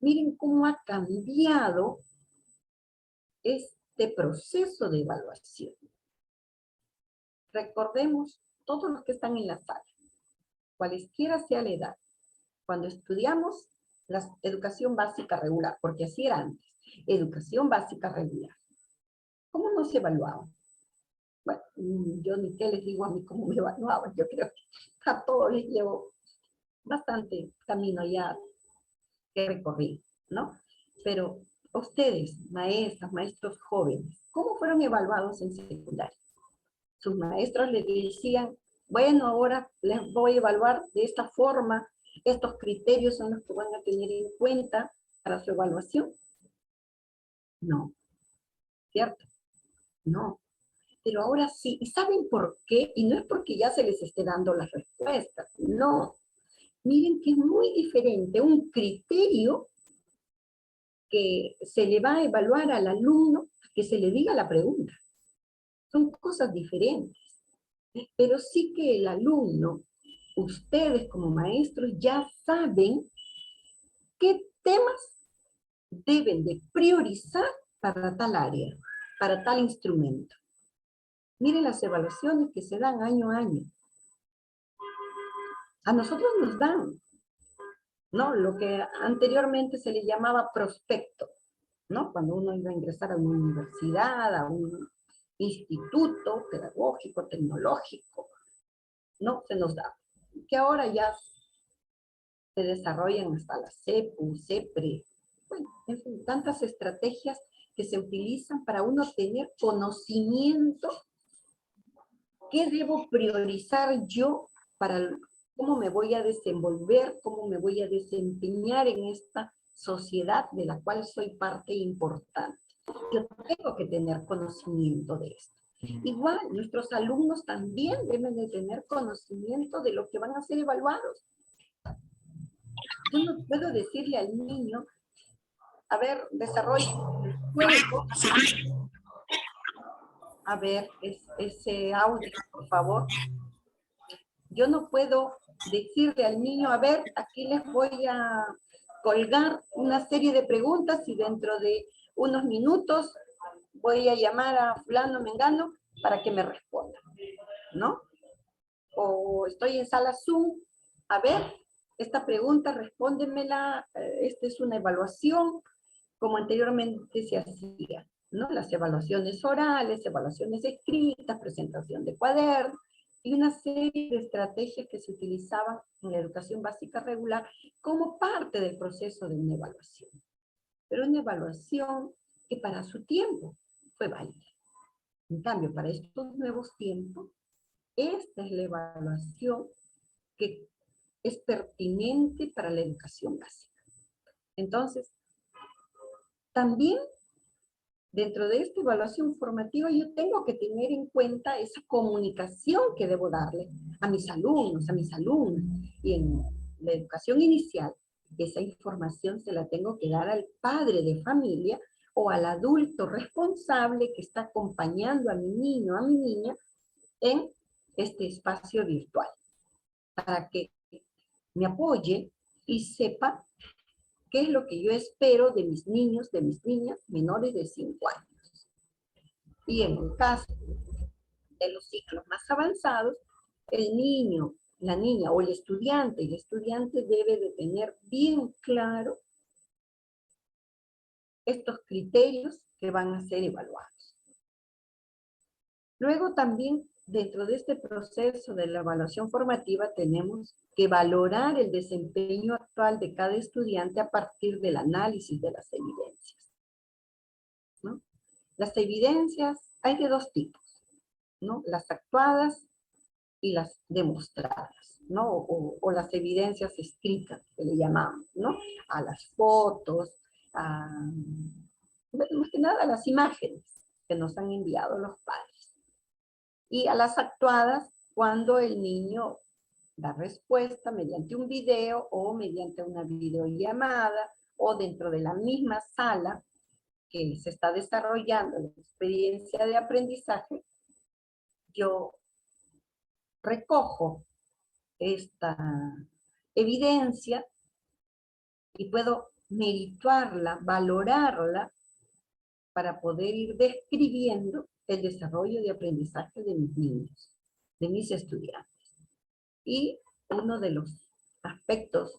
Miren cómo ha cambiado este proceso de evaluación. Recordemos todos los que están en la sala, cualesquiera sea la edad, cuando estudiamos la educación básica regular, porque así era antes, educación básica regular. ¿Cómo nos evaluaban? Bueno, yo ni qué les digo a mí cómo me evaluaban, yo creo que a todos les llevo bastante camino ya que recorrí, ¿no? Pero ustedes, maestras, maestros jóvenes, ¿cómo fueron evaluados en secundaria? Sus maestros les decían, bueno, ahora les voy a evaluar de esta forma, estos criterios son los que van a tener en cuenta para su evaluación. No, ¿cierto? No. Pero ahora sí, ¿y saben por qué? Y no es porque ya se les esté dando las respuestas, no. Miren que es muy diferente un criterio que se le va a evaluar al alumno que se le diga la pregunta. Son cosas diferentes. Pero sí que el alumno, ustedes como maestros ya saben qué temas deben de priorizar para tal área, para tal instrumento. Miren las evaluaciones que se dan año a año. A nosotros nos dan, ¿no? Lo que anteriormente se le llamaba prospecto, ¿no? Cuando uno iba a ingresar a una universidad, a un instituto pedagógico, tecnológico, ¿no? Se nos da. Que ahora ya se desarrollan hasta la CEPU, CEPRE, bueno, en fin, tantas estrategias que se utilizan para uno tener conocimiento. ¿Qué debo priorizar yo para cómo me voy a desenvolver, cómo me voy a desempeñar en esta sociedad de la cual soy parte importante? Yo tengo que tener conocimiento de esto. Igual, nuestros alumnos también deben de tener conocimiento de lo que van a ser evaluados. Yo no puedo decirle al niño, A ver, desarrollo. A ver, ese audio, por favor. Yo no puedo decirle al niño, a ver, aquí les voy a colgar una serie de preguntas y dentro de unos minutos voy a llamar a fulano mengano para que me responda, ¿no? O estoy en sala Zoom, a ver, esta pregunta respóndemela, esta es una evaluación, como anteriormente se hacía, ¿no? Las evaluaciones orales, evaluaciones escritas, presentación de cuadernos, y una serie de estrategias que se utilizaban en la educación básica regular como parte del proceso de una evaluación. Pero una evaluación que para su tiempo fue válida. En cambio, para estos nuevos tiempos, esta es la evaluación que es pertinente para la educación básica. Entonces, también dentro de esta evaluación formativa yo tengo que tener en cuenta esa comunicación que debo darle a mis alumnos, a mis alumnas. Y en la educación inicial, esa información se la tengo que dar al padre de familia o al adulto responsable que está acompañando a mi niño, a mi niña, en este espacio virtual, para que me apoye y sepa qué es lo que yo espero de mis niños, de mis niñas menores de 5 años. Y en el caso de los ciclos más avanzados, el niño, la niña o el estudiante debe de tener bien claro estos criterios que van a ser evaluados. Luego también, dentro de este proceso de la evaluación formativa, tenemos que valorar el desempeño actual de cada estudiante a partir del análisis de las evidencias, ¿no? Las evidencias hay de dos tipos, ¿no? Las actuadas y las demostradas, ¿no? O las evidencias escritas, que le llamamos, ¿no? A las fotos, más que nada a las imágenes que nos han enviado los padres. Y a las actuadas cuando el niño da respuesta mediante un video o mediante una videollamada o dentro de la misma sala que se está desarrollando la experiencia de aprendizaje, yo recojo esta evidencia y puedo merituarla, valorarla para poder ir describiendo el desarrollo de aprendizaje de mis niños, de mis estudiantes. Y uno de los aspectos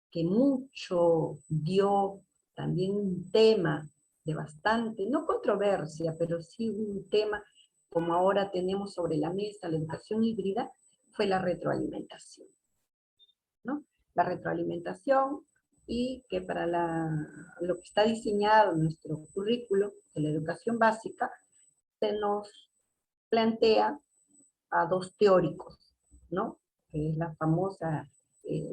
que mucho dio también un tema de bastante, no controversia, pero sí un tema como ahora tenemos sobre la mesa, la educación híbrida, fue la retroalimentación, ¿no? La retroalimentación y que para lo que está diseñado en nuestro currículo de la educación básica, se nos plantea a dos teóricos, ¿no? Que es la famosa,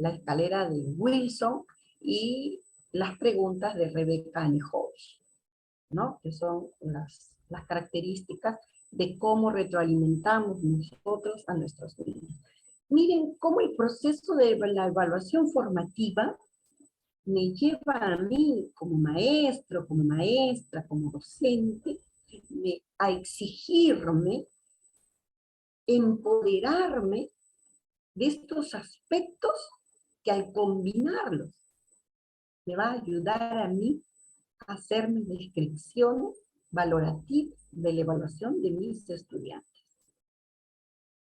la escalera de Wilson y las preguntas de Rebecca Anijovich, ¿no? Que son las características de cómo retroalimentamos nosotros a nuestros niños. Miren cómo el proceso de la evaluación formativa me lleva a mí como maestro, como maestra, como docente, a exigirme, empoderarme de estos aspectos que al combinarlos me va a ayudar a mí a hacer mis descripciones valorativas de la evaluación de mis estudiantes,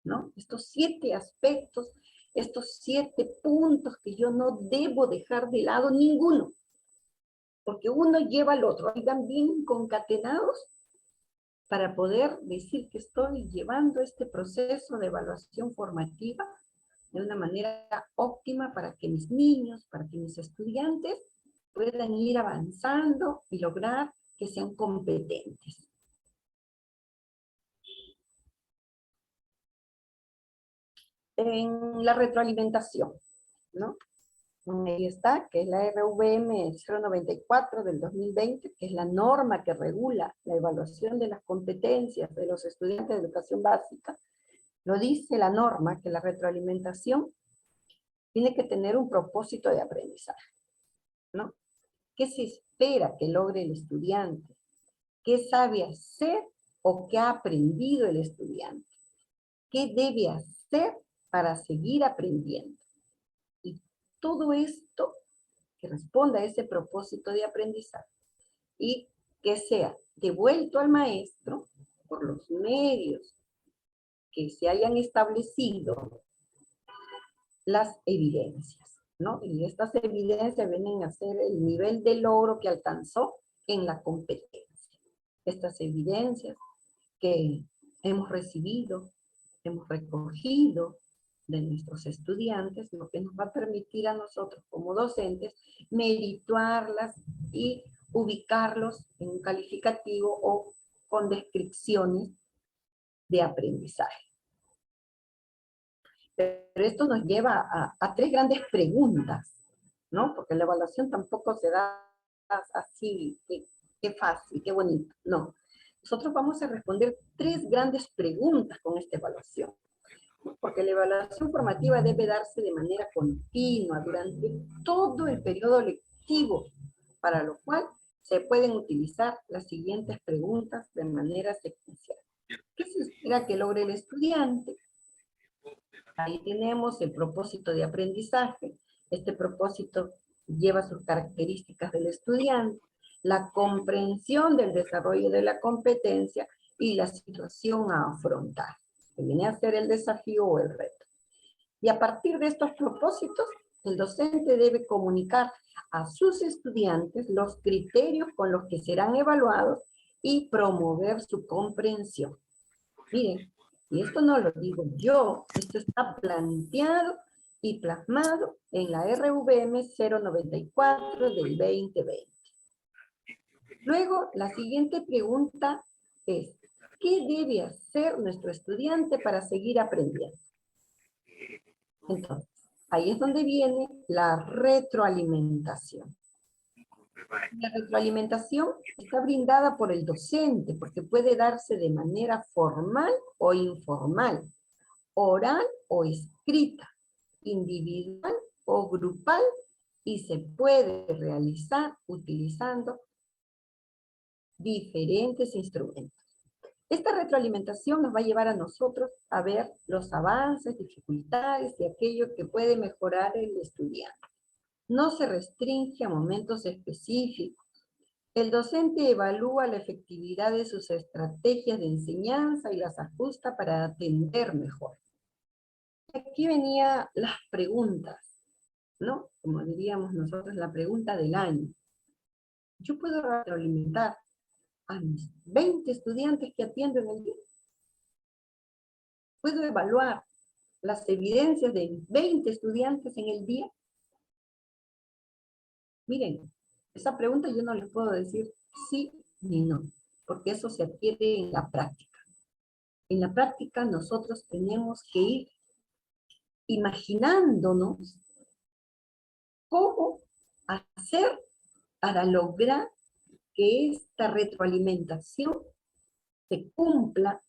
¿no? Estos 7 aspectos, estos 7 puntos que yo no debo dejar de lado ninguno, porque uno lleva al otro, están bien concatenados para poder decir que estoy llevando este proceso de evaluación formativa de una manera óptima para que mis niños, para que mis estudiantes puedan ir avanzando y lograr que sean competentes. En la retroalimentación, ¿no? Ahí está, que es la RVM 094 del 2020, que es la norma que regula la evaluación de las competencias de los estudiantes de educación básica. Lo dice la norma, que la retroalimentación tiene que tener un propósito de aprendizaje, ¿no? ¿Qué espera que logre el estudiante, qué sabe hacer o qué ha aprendido el estudiante, qué debe hacer para seguir aprendiendo. Y todo esto que responda a ese propósito de aprendizaje y que sea devuelto al maestro por los medios que se hayan establecido las evidencias, ¿no? Y estas evidencias vienen a ser el nivel de logro que alcanzó en la competencia. Estas evidencias que hemos recibido, hemos recogido de nuestros estudiantes, lo que nos va a permitir a nosotros como docentes merituarlas y ubicarlos en un calificativo o con descripciones de aprendizaje. Pero esto nos lleva a tres grandes preguntas, ¿no? Porque la evaluación tampoco se da así, qué fácil, qué bonito, no. Nosotros vamos a responder tres grandes preguntas con esta evaluación, porque la evaluación formativa debe darse de manera continua durante todo el periodo lectivo, para lo cual se pueden utilizar las siguientes preguntas de manera secuencial. ¿Qué se espera que logre el estudiante? Ahí tenemos el propósito de aprendizaje. Este propósito lleva sus características del estudiante, la comprensión del desarrollo de la competencia y la situación a afrontar, que viene a ser el desafío o el reto. Y a partir de estos propósitos, el docente debe comunicar a sus estudiantes los criterios con los que serán evaluados y promover su comprensión. Miren, y esto no lo digo yo, esto está planteado y plasmado en la RVM 094 del 2020. Luego, la siguiente pregunta es, ¿qué debe hacer nuestro estudiante para seguir aprendiendo? Entonces, ahí es donde viene la retroalimentación. La retroalimentación está brindada por el docente porque puede darse de manera formal o informal, oral o escrita, individual o grupal, y se puede realizar utilizando diferentes instrumentos. Esta retroalimentación nos va a llevar a nosotros a ver los avances, dificultades y aquello que puede mejorar el estudiante. No se restringe a momentos específicos. El docente evalúa la efectividad de sus estrategias de enseñanza y las ajusta para atender mejor. Aquí venían las preguntas, ¿no? Como diríamos nosotros, la pregunta del año. Yo puedo retroalimentar a mis 20 estudiantes que atiendo en el día. Puedo evaluar las evidencias de 20 estudiantes en el día. Miren, esa pregunta yo no les puedo decir sí ni no, porque eso se adquiere en la práctica. En la práctica nosotros tenemos que ir imaginándonos cómo hacer para lograr que esta retroalimentación se cumpla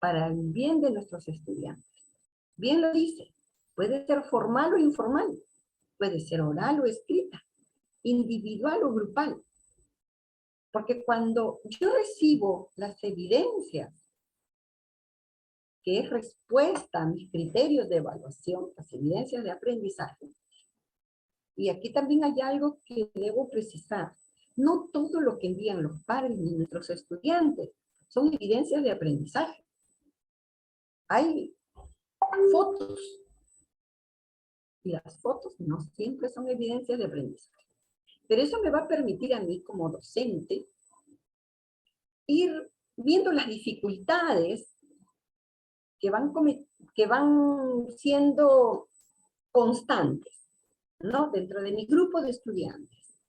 para el bien de nuestros estudiantes. Bien lo dice, puede ser formal o informal, puede ser oral o escrita, individual o grupal. Porque cuando yo recibo las evidencias, que es respuesta a mis criterios de evaluación, las evidencias de aprendizaje, y aquí también hay algo que debo precisar. No todo lo que envían los padres ni nuestros estudiantes son evidencias de aprendizaje. Hay fotos, y las fotos no siempre son evidencias de aprendizaje. Pero eso me va a permitir a mí como docente ir viendo las dificultades que van siendo constantes, ¿no? Dentro de mi grupo de estudiantes.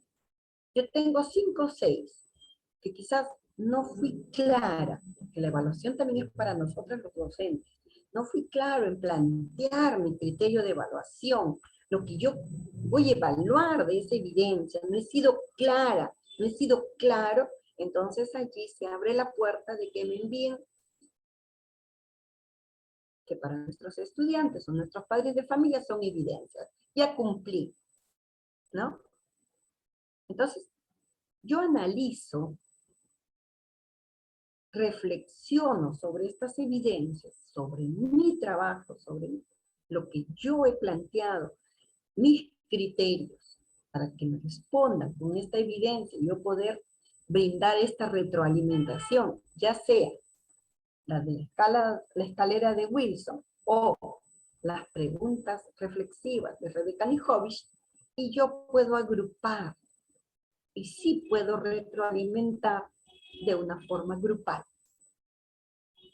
Yo tengo 5 o 6 que quizás no fui clara, porque la evaluación también es para nosotros los docentes. No fui claro en plantear mi criterio de evaluación, lo que yo voy a evaluar de esa evidencia. No he sido clara, no he sido claro, entonces allí se abre la puerta de que me envíen, que para nuestros estudiantes o nuestros padres de familia son evidencias. Ya cumplí, ¿no? Entonces, yo analizo, reflexiono sobre estas evidencias, sobre mi trabajo, sobre lo que yo he planteado, mis criterios, para que me respondan con esta evidencia y yo poder brindar esta retroalimentación, ya sea la de la escalera de Wilson o las preguntas reflexivas de Rebecca Nijovic, y yo puedo agrupar y sí puedo retroalimentar de una forma grupal.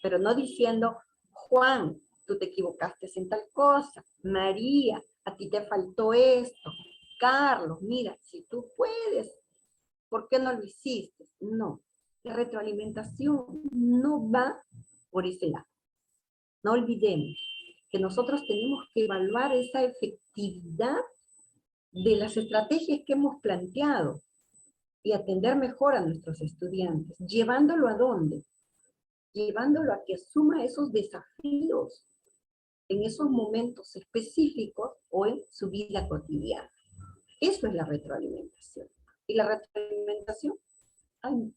Pero no diciendo, Juan, tú te equivocaste en tal cosa, María, a ti te faltó esto, Carlos, mira, si tú puedes, ¿por qué no lo hiciste? No, la retroalimentación no va por ese lado. No olvidemos que nosotros tenemos que evaluar esa efectividad de las estrategias que hemos planteado y atender mejor a nuestros estudiantes, llevándolo a dónde, llevándolo a que asuma esos desafíos en esos momentos específicos o en su vida cotidiana. Eso es la retroalimentación. Y la retroalimentación, hay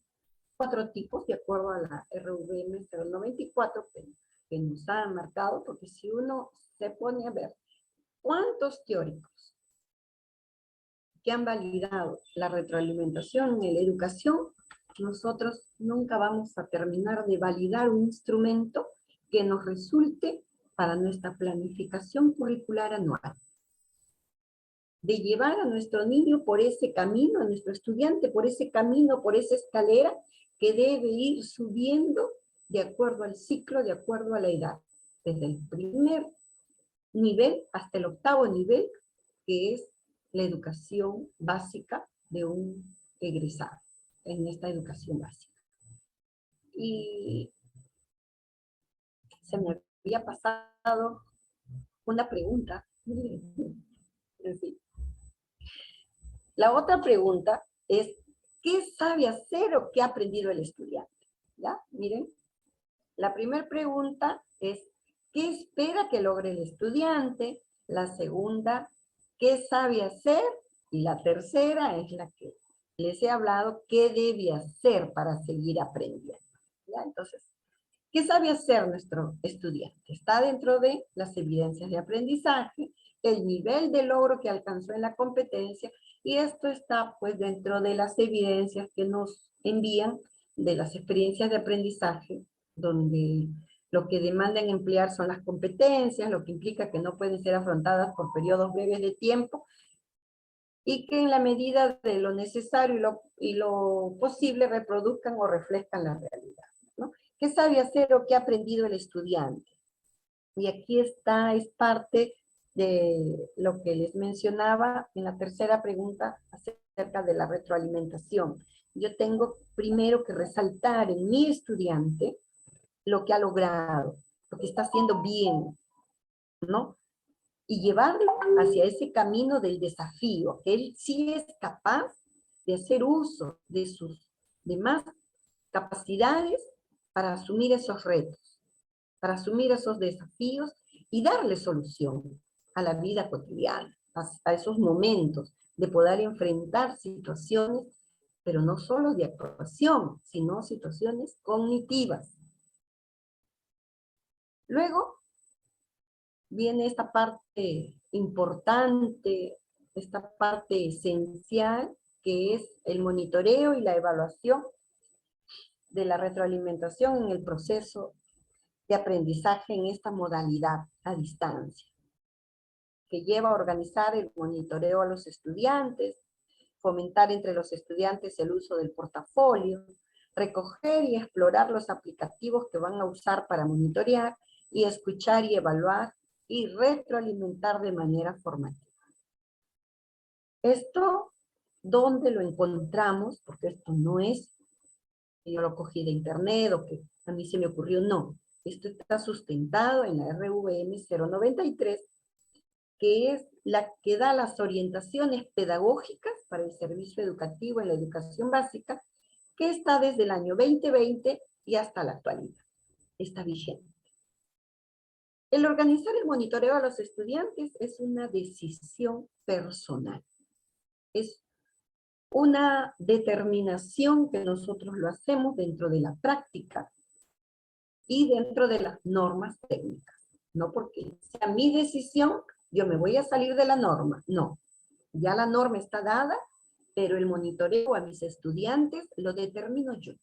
4 tipos de acuerdo a la RVM 094 que nos han marcado, porque si uno se pone a ver cuántos teóricos que han validado la retroalimentación en la educación, nosotros nunca vamos a terminar de validar un instrumento que nos resulte para nuestra planificación curricular anual. De llevar a nuestro niño por ese camino, a nuestro estudiante por ese camino, por esa escalera que debe ir subiendo de acuerdo al ciclo, de acuerdo a la edad. Desde el primer nivel hasta el 8º nivel, que es la educación básica de un egresado, en esta educación básica. Y se me había pasado una pregunta. En fin. La otra pregunta es, ¿qué sabe hacer o qué ha aprendido el estudiante? ¿Ya? Miren, la primera pregunta es, ¿qué espera que logre el estudiante? La segunda, ¿qué sabe hacer? Y la tercera es la que les he hablado, ¿qué debe hacer para seguir aprendiendo? ¿Ya? Entonces, ¿qué sabe hacer nuestro estudiante? Está dentro de las evidencias de aprendizaje, el nivel de logro que alcanzó en la competencia, y esto está pues dentro de las evidencias que nos envían de las experiencias de aprendizaje, donde lo que demandan emplear son las competencias, lo que implica que no pueden ser afrontadas por periodos breves de tiempo, y que en la medida de lo necesario y lo posible reproduzcan o reflejan la realidad, ¿no? ¿Qué sabe hacer o qué ha aprendido el estudiante? Y aquí está, es parte de lo que les mencionaba en la tercera pregunta acerca de la retroalimentación. Yo tengo primero que resaltar en mi estudiante lo que ha logrado, lo que está haciendo bien, ¿no? Y llevarlo hacia ese camino del desafío, que él sí es capaz de hacer uso de sus demás capacidades para asumir esos retos, para asumir esos desafíos y darle solución a la vida cotidiana, a esos momentos de poder enfrentar situaciones, pero no solo de actuación, sino situaciones cognitivas. Luego viene esta parte importante, esta parte esencial, que es el monitoreo y la evaluación de la retroalimentación en el proceso de aprendizaje en esta modalidad a distancia, que lleva a organizar el monitoreo a los estudiantes, fomentar entre los estudiantes el uso del portafolio, recoger y explorar los aplicativos que van a usar para monitorear y escuchar y evaluar y retroalimentar de manera formativa. Esto, ¿dónde lo encontramos? Porque esto no es que yo lo cogí de internet o que a mí se me ocurrió, no. Esto está sustentado en la RVM 093, que es la que da las orientaciones pedagógicas para el servicio educativo en la educación básica, que está desde el año 2020 y hasta la actualidad. Está vigente. El organizar el monitoreo a los estudiantes es una decisión personal. Es una determinación que nosotros lo hacemos dentro de la práctica y dentro de las normas técnicas. No porque sea mi decisión, yo me voy a salir de la norma. No, ya la norma está dada, pero el monitoreo a mis estudiantes lo determino yo,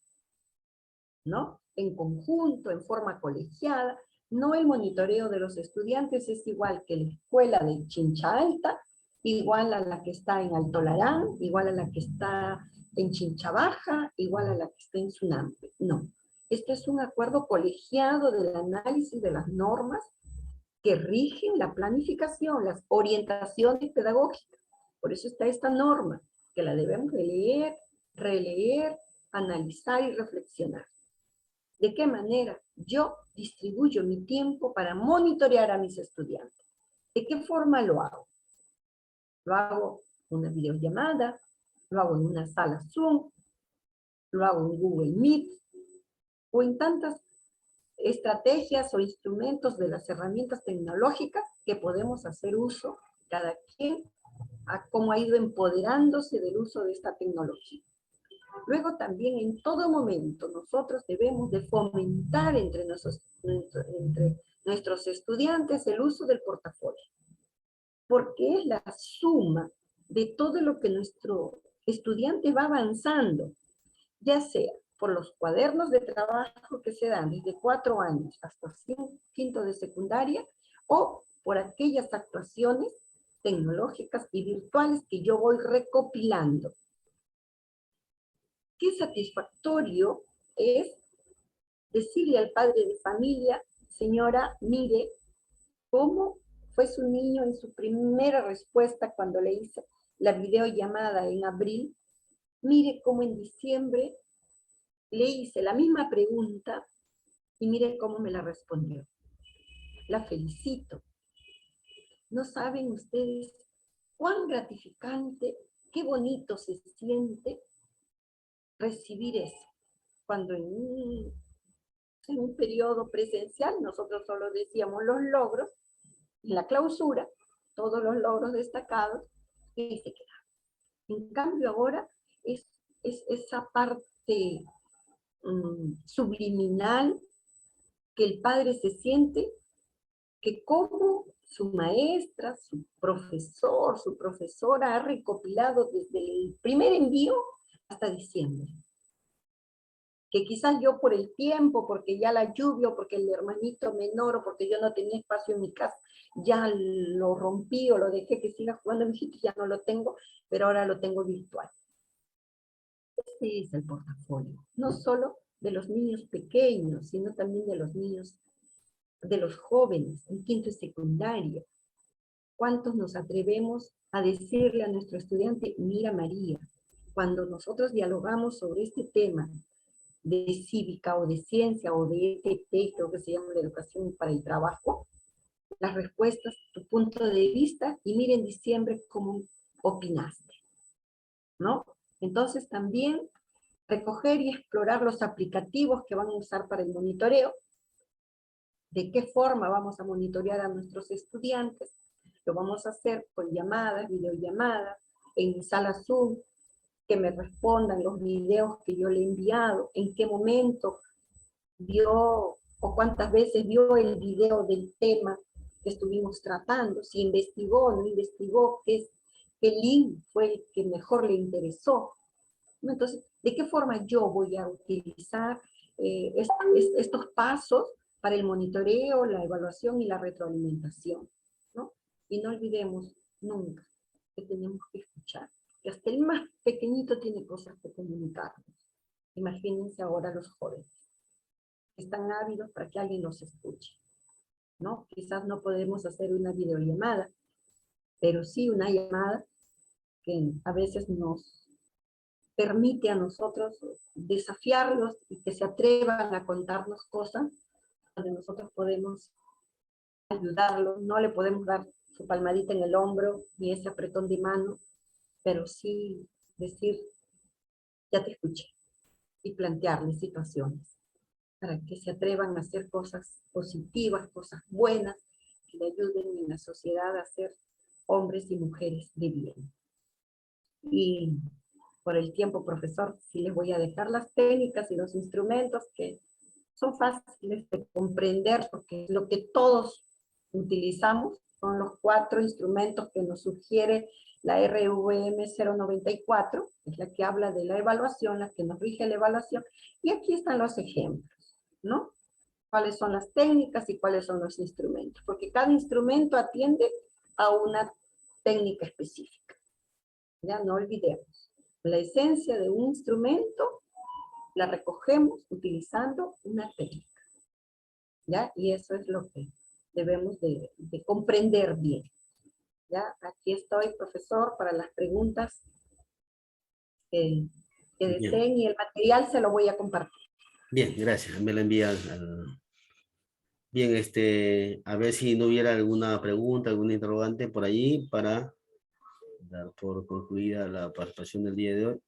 ¿no? En conjunto, en forma colegiada. No, el monitoreo de los estudiantes es igual que la escuela de Chincha Alta, igual a la que está en Alto Larán, igual a la que está en Chincha Baja, igual a la que está en Sunampe. No, este es un acuerdo colegiado del análisis de las normas que rigen la planificación, las orientaciones pedagógicas. Por eso está esta norma, que la debemos de leer, releer, analizar y reflexionar. ¿De qué manera yo distribuyo mi tiempo para monitorear a mis estudiantes? ¿De qué forma lo hago? Lo hago en una videollamada, lo hago en una sala Zoom, lo hago en Google Meet, o en tantas estrategias o instrumentos de las herramientas tecnológicas que podemos hacer uso, cada quien a cómo ha ido empoderándose del uso de esta tecnología. Luego también en todo momento nosotros debemos de fomentar entre nuestros estudiantes el uso del portafolio, porque es la suma de todo lo que nuestro estudiante va avanzando, ya sea por los cuadernos de trabajo que se dan desde 4 años hasta quinto de secundaria, o por aquellas actuaciones tecnológicas y virtuales que yo voy recopilando. Qué satisfactorio es decirle al padre de familia: señora, mire cómo fue su niño en su primera respuesta cuando le hice la videollamada en abril. Mire cómo en diciembre le hice la misma pregunta y mire cómo me la respondió. La felicito. No saben ustedes cuán gratificante, qué bonito se siente recibir eso. Cuando en un periodo presencial nosotros solo decíamos los logros, en la clausura, todos los logros destacados, y se quedaban. En cambio ahora es esa parte subliminal que el padre se siente que como su maestra, su profesor, su profesora ha recopilado desde el primer envío hasta diciembre. Que quizás yo por el tiempo, porque ya la lluvia, o porque el hermanito menor, o porque yo no tenía espacio en mi casa, ya lo rompí o lo dejé que siga jugando, mi hijito, ya no lo tengo, pero ahora lo tengo virtual. Este es el portafolio, no solo de los niños pequeños, sino también de los niños, de los jóvenes, en quinto y secundaria. ¿Cuántos nos atrevemos a decirle a nuestro estudiante: mira María, cuando nosotros dialogamos sobre este tema de cívica o de ciencia o de ETP, creo que se llama la educación para el trabajo, las respuestas, tu punto de vista, y mira en diciembre cómo opinaste, ¿no? Entonces también recoger y explorar los aplicativos que van a usar para el monitoreo, de qué forma vamos a monitorear a nuestros estudiantes. Lo vamos a hacer con llamadas, videollamadas, en sala Zoom, que me respondan los videos que yo le he enviado, en qué momento vio o cuántas veces vio el video del tema que estuvimos tratando, si investigó o no investigó, qué link fue el que mejor le interesó. Entonces, ¿de qué forma yo voy a utilizar estos pasos para el monitoreo, la evaluación y la retroalimentación, ¿no? Y no olvidemos nunca que tenemos que escuchar, que hasta el más pequeñito tiene cosas que comunicarnos. Imagínense ahora los jóvenes, que están ávidos para que alguien los escuche, ¿no? Quizás no podemos hacer una videollamada, pero sí una llamada que a veces nos permite a nosotros desafiarlos y que se atrevan a contarnos cosas donde nosotros podemos ayudarlos. No le podemos dar su palmadita en el hombro ni ese apretón de mano, pero sí decir: ya te escuché, y plantearles situaciones para que se atrevan a hacer cosas positivas, cosas buenas, que le ayuden en la sociedad a ser hombres y mujeres de bien. Y por el tiempo, profesor, sí les voy a dejar las técnicas y los instrumentos que son fáciles de comprender porque lo que todos utilizamos son los 4 instrumentos que nos sugiere la RVM 094, que es la que habla de la evaluación, la que nos rige la evaluación, y aquí están los ejemplos, ¿no? Cuáles son las técnicas y cuáles son los instrumentos, porque cada instrumento atiende a una técnica específica. Ya no olvidemos, la esencia de un instrumento la recogemos utilizando una técnica, ¿ya? Y eso es lo que debemos de comprender bien, ¿ya? Aquí estoy, profesor, para las preguntas que Bien, deseen y el material se lo voy a compartir. bien, gracias. Me lo envían. Bien, a ver si no hubiera alguna pregunta, alguna interrogante por allí para dar por concluida la participación del día de hoy.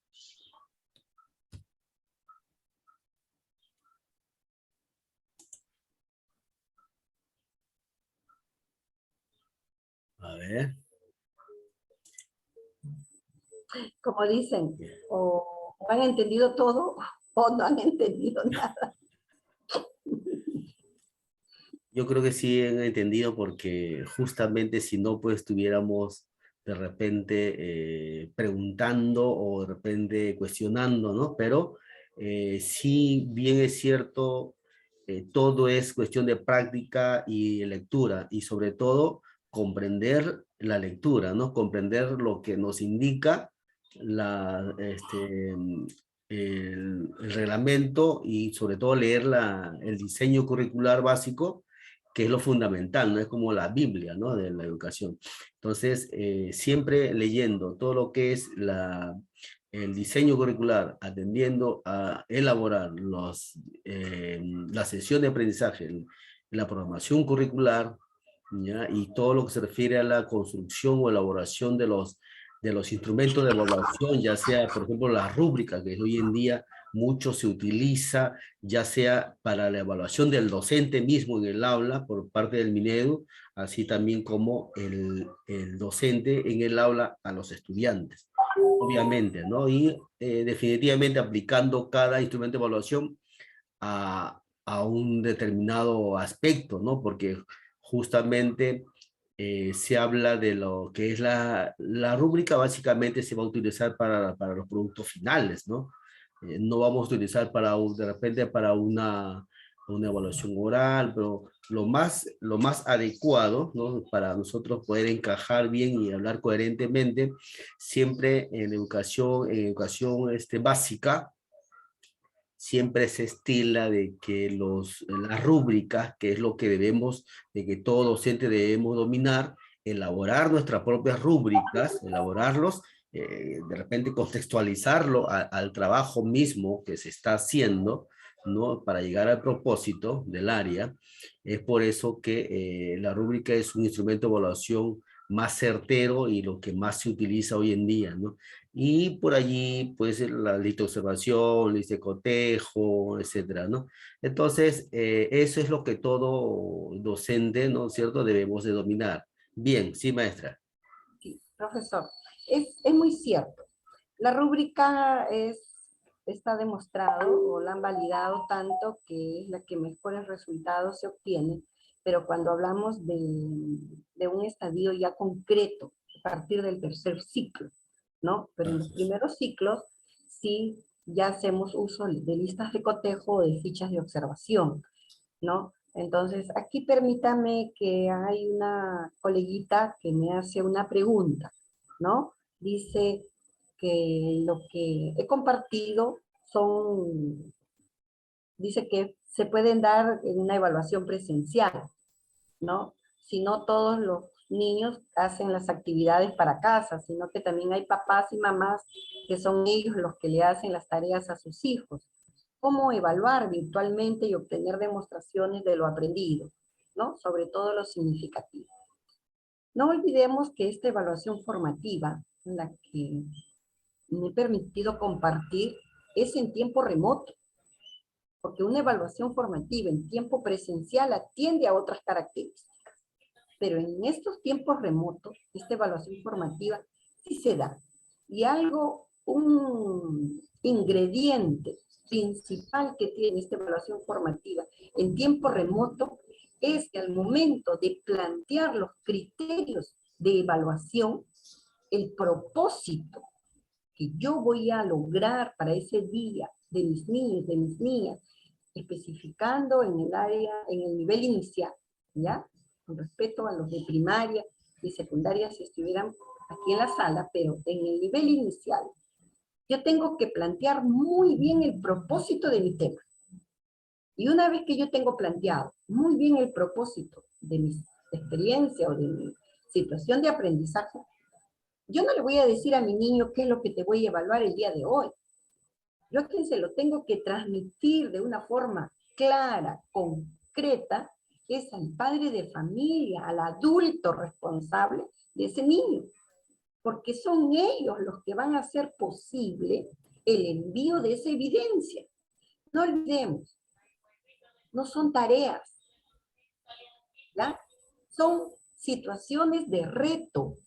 A ver. Como dicen, o han entendido todo o no han entendido nada. Yo creo que sí han entendido porque justamente si no, pues estuviéramos de repente preguntando o de repente cuestionando, ¿no? Pero sí, bien es cierto, todo es cuestión de práctica y lectura y sobre todo comprender la lectura, ¿no? Comprender lo que nos indica el reglamento y sobre todo leer el diseño curricular básico, que es lo fundamental, no es como la Biblia, ¿no? De la educación. Entonces, siempre leyendo todo lo que es el diseño curricular, atendiendo a elaborar la sesión de aprendizaje, la programación curricular, ¿ya? Y todo lo que se refiere a la construcción o elaboración de los instrumentos de evaluación, ya sea, por ejemplo, la rúbrica, que hoy en día mucho se utiliza, ya sea para la evaluación del docente mismo en el aula por parte del Minedu, así también como el docente en el aula a los estudiantes, obviamente, ¿no? Y definitivamente aplicando cada instrumento de evaluación a un determinado aspecto, ¿no? Porque justamente se habla de lo que es la rúbrica, básicamente se va a utilizar para los productos finales, ¿no? No vamos a utilizar de repente para una evaluación oral, pero lo más adecuado, ¿no? Para nosotros poder encajar bien y hablar coherentemente, siempre en educación básica, siempre se estila de que las rúbricas, que es lo que de que todo docente debemos dominar, elaborar nuestras propias rúbricas, elaborarlos, de repente contextualizarlo al trabajo mismo que se está haciendo, ¿no? Para llegar al propósito del área. Es por eso que la rúbrica es un instrumento de evaluación más certero y lo que más se utiliza hoy en día, ¿no? Y por allí puede ser la lista de observación, lista de cotejo, etcétera, ¿no? Entonces, eso es lo que todo docente, ¿no es cierto?, debemos de dominar. Bien, sí, maestra. Sí, profesor, es muy cierto. La rúbrica está demostrado o la han validado tanto que es la que mejores resultados se obtiene, pero cuando hablamos de un estadio ya concreto, a partir del tercer ciclo, ¿no? Pero en los primeros ciclos sí ya hacemos uso de listas de cotejo o de fichas de observación, ¿no? Entonces, aquí permítame que hay una coleguita que me hace una pregunta, ¿no? Dice que lo que he compartido dice que se pueden dar en una evaluación presencial, ¿no? Si no todos los niños hacen las actividades para casa, sino que también hay papás y mamás que son ellos los que le hacen las tareas a sus hijos. ¿Cómo evaluar virtualmente y obtener demostraciones de lo aprendido, ¿no? Sobre todo lo significativo. No olvidemos que esta evaluación formativa, en la que me he permitido compartir, es en tiempo remoto, porque una evaluación formativa en tiempo presencial atiende a otras características. Pero en estos tiempos remotos, esta evaluación formativa sí se da. Y algo un ingrediente principal que tiene esta evaluación formativa en tiempo remoto es que al momento de plantear los criterios de evaluación, el propósito que yo voy a lograr para ese día de mis niños, de mis niñas, especificando en el área, en el nivel inicial, ¿ya? Con respecto a los de primaria y secundaria si estuvieran aquí en la sala, pero en el nivel inicial, yo tengo que plantear muy bien el propósito de mi tema. Y una vez que yo tengo planteado muy bien el propósito de mi experiencia o de mi situación de aprendizaje, yo no le voy a decir a mi niño qué es lo que te voy a evaluar el día de hoy. Yo a quien se lo tengo que transmitir de una forma clara, concreta, es al padre de familia, al adulto responsable de ese niño. Porque son ellos los que van a hacer posible el envío de esa evidencia. No olvidemos, no son tareas, ¿ya? Son situaciones de reto,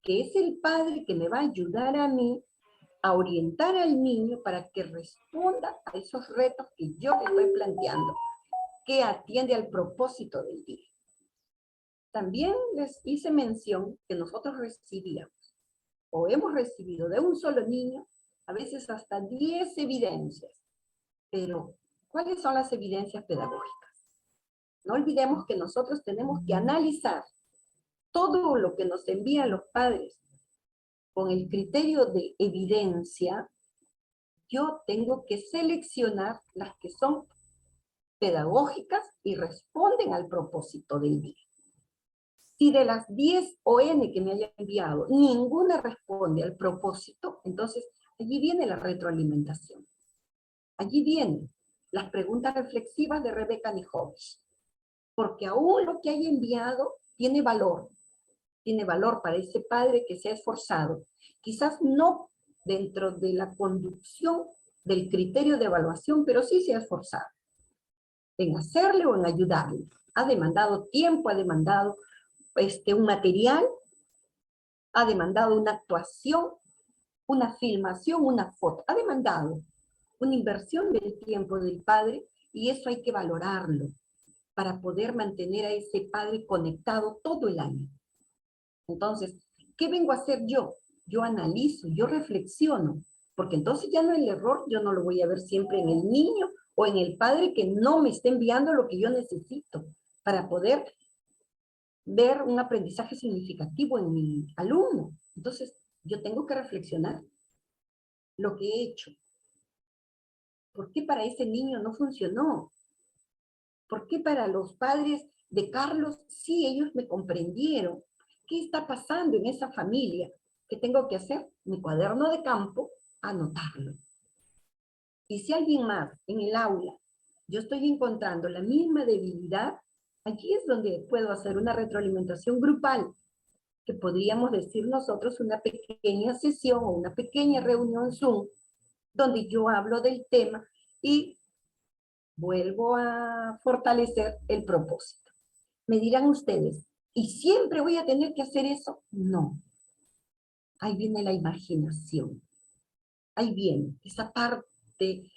que es el padre que me va a ayudar a mí a orientar al niño para que responda a esos retos que yo le estoy planteando, que atiende al propósito del día. También les hice mención que nosotros recibíamos, o hemos recibido de un solo niño, a veces hasta 10 evidencias. Pero, ¿cuáles son las evidencias pedagógicas? No olvidemos que nosotros tenemos que analizar todo lo que nos envían los padres con el criterio de evidencia. Yo tengo que seleccionar las que son pedagógicas y responden al propósito del día. Si de las 10 o N que me hayan enviado, ninguna responde al propósito, entonces allí viene la retroalimentación. Allí vienen las preguntas reflexivas de Rebecca Nichols. Porque aún lo que haya enviado tiene valor para ese padre que se ha esforzado. Quizás no dentro de la conducción del criterio de evaluación, pero sí se ha esforzado en hacerle o en ayudarle. Ha demandado tiempo, ha demandado un material, ha demandado una actuación, una filmación, una foto. Ha demandado una inversión del tiempo del padre y eso hay que valorarlo para poder mantener a ese padre conectado todo el año. Entonces, ¿qué vengo a hacer yo? Yo analizo, yo reflexiono, porque entonces ya no el error, yo no lo voy a ver siempre en el niño o en el padre que no me está enviando lo que yo necesito para poder ver un aprendizaje significativo en mi alumno. Entonces, yo tengo que reflexionar lo que he hecho. ¿Por qué para ese niño no funcionó? ¿Por qué para los padres de Carlos sí ellos me comprendieron? ¿Qué está pasando en esa familia? ¿Qué tengo que hacer? Mi cuaderno de campo, anotarlo. Y si alguien más en el aula, yo estoy encontrando la misma debilidad, aquí es donde puedo hacer una retroalimentación grupal, que podríamos decir nosotros una pequeña sesión o una pequeña reunión Zoom, donde yo hablo del tema y vuelvo a fortalecer el propósito. Me dirán ustedes, ¿y siempre voy a tener que hacer eso? No. Ahí viene la imaginación. Ahí viene esa parte,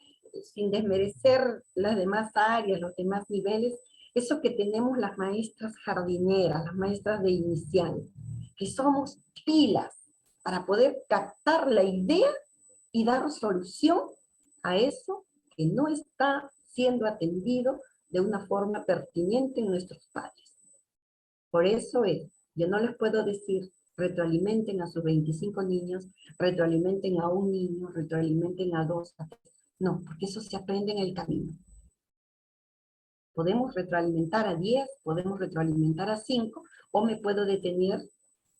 sin desmerecer las demás áreas, los demás niveles, eso que tenemos las maestras jardineras, las maestras de inicial, que somos pilas para poder captar la idea y dar solución a eso que no está siendo atendido de una forma pertinente en nuestros padres. Por eso yo no les puedo decir, retroalimenten a sus 25 niños, retroalimenten a un niño, retroalimenten a 2, a 3. No, porque eso se aprende en el camino. Podemos retroalimentar a 10, podemos retroalimentar a 5, o me puedo detener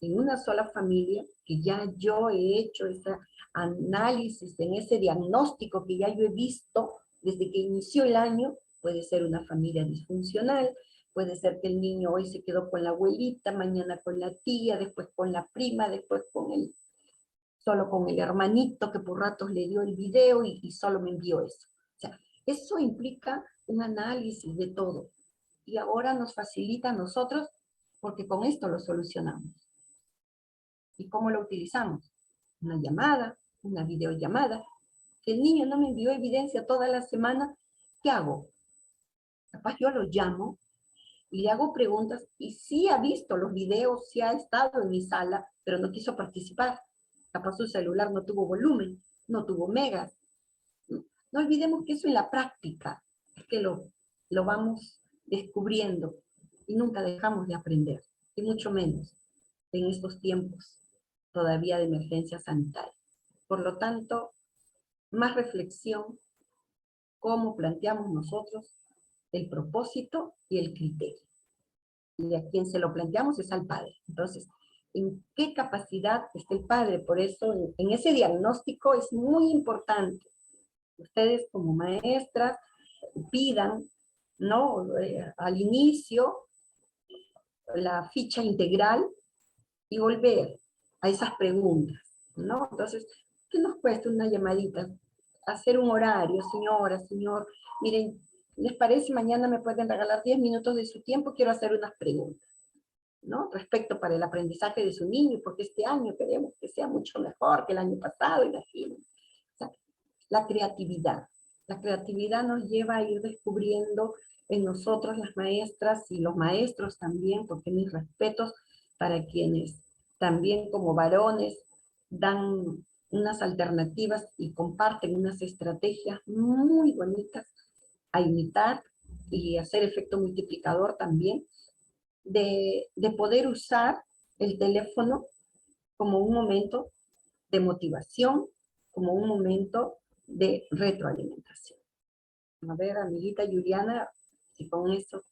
en una sola familia que ya yo he hecho ese análisis, en ese diagnóstico que ya yo he visto desde que inició el año. Puede ser una familia disfuncional, puede ser que el niño hoy se quedó con la abuelita, mañana con la tía, después con la prima, después solo con el hermanito que por ratos le dio el video y solo me envió eso. O sea, eso implica un análisis de todo. Y ahora nos facilita a nosotros porque con esto lo solucionamos. ¿Y cómo lo utilizamos? Una llamada, una videollamada. Si el niño no me envió evidencia toda la semana, ¿qué hago? Capaz yo lo llamo y le hago preguntas, y sí ha visto los videos, sí ha estado en mi sala, pero no quiso participar. Capaz su celular no tuvo volumen, no tuvo megas. No olvidemos que eso en la práctica es que lo vamos descubriendo y nunca dejamos de aprender, y mucho menos en estos tiempos todavía de emergencia sanitaria. Por lo tanto, más reflexión, cómo planteamos nosotros el propósito y el criterio. Y a quien se lo planteamos es al padre. Entonces, ¿en qué capacidad está el padre? Por eso, en ese diagnóstico es muy importante. Ustedes como maestras pidan, ¿no? Al inicio, la ficha integral y volver a esas preguntas, ¿no? Entonces, ¿qué nos cuesta una llamadita? Hacer un horario, señora, señor, miren, ¿les parece? Mañana me pueden regalar 10 minutos de su tiempo, quiero hacer unas preguntas, ¿no? Respecto para el aprendizaje de su niño, porque este año queremos que sea mucho mejor que el año pasado, imagínense. O sea, la creatividad nos lleva a ir descubriendo en nosotros las maestras y los maestros también, porque mis respetos para quienes también como varones dan unas alternativas y comparten unas estrategias muy bonitas a imitar y hacer efecto multiplicador también, de poder usar el teléfono como un momento de motivación, como un momento de retroalimentación. A ver, amiguita Juliana, si con eso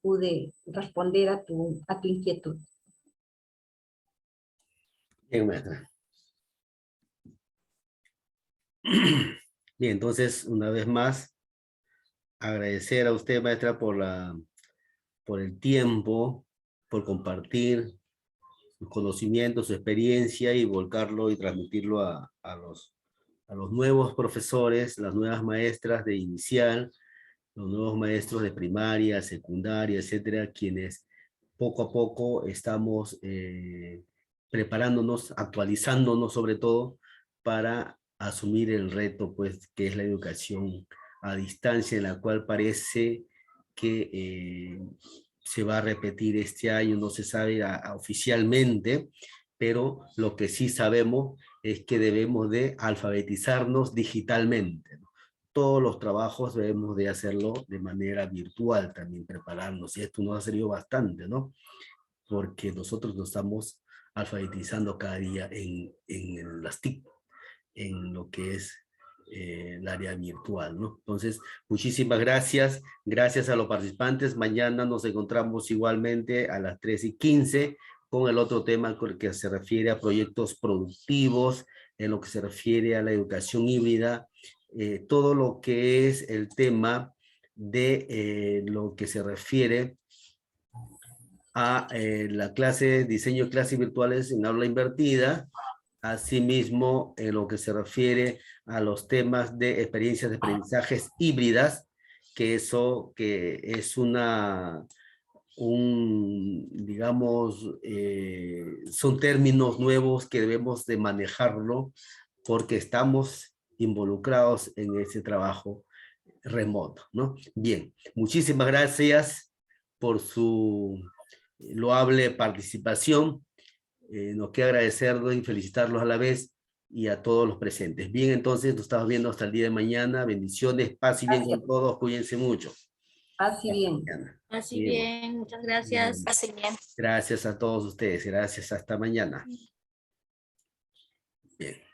pude responder a tu inquietud. Bien, maestra. Bien, entonces, una vez más, agradecer a usted, maestra, por el tiempo, por compartir sus conocimientos, su experiencia y volcarlo y transmitirlo a los nuevos profesores, las nuevas maestras de inicial, los nuevos maestros de primaria, secundaria, etcétera, quienes poco a poco estamos preparándonos, actualizándonos sobre todo para asumir el reto, pues, que es la educación a distancia, en la cual parece que se va a repetir este año, no se sabe oficialmente, pero lo que sí sabemos es que debemos de alfabetizarnos digitalmente, ¿no? Todos los trabajos debemos de hacerlo de manera virtual, también prepararnos, y esto nos ha servido bastante, ¿no? Porque nosotros nos estamos alfabetizando cada día en las TIC, en lo que es el área virtual, ¿no? Entonces, muchísimas gracias, gracias a los participantes. Mañana nos encontramos igualmente a las 3:15 con el otro tema que se refiere a proyectos productivos, en lo que se refiere a la educación híbrida, todo lo que es el tema de lo que se refiere a la clase diseño de clases virtuales en aula invertida, asimismo en lo que se refiere a los temas de experiencias de aprendizajes híbridas, que eso que es digamos, son términos nuevos que debemos de manejarlo porque estamos involucrados en ese trabajo remoto, ¿no? Bien, muchísimas gracias por su loable participación. Nos queda agradecerlos y felicitarlos a la vez y a todos los presentes. Bien, entonces nos estamos viendo hasta el día de mañana. Bendiciones, paz y bien con todos. Cuídense mucho. Así bien. Así Bien. bien, muchas gracias. Bien. Así bien. Gracias a todos ustedes. Gracias. Hasta mañana. Bien.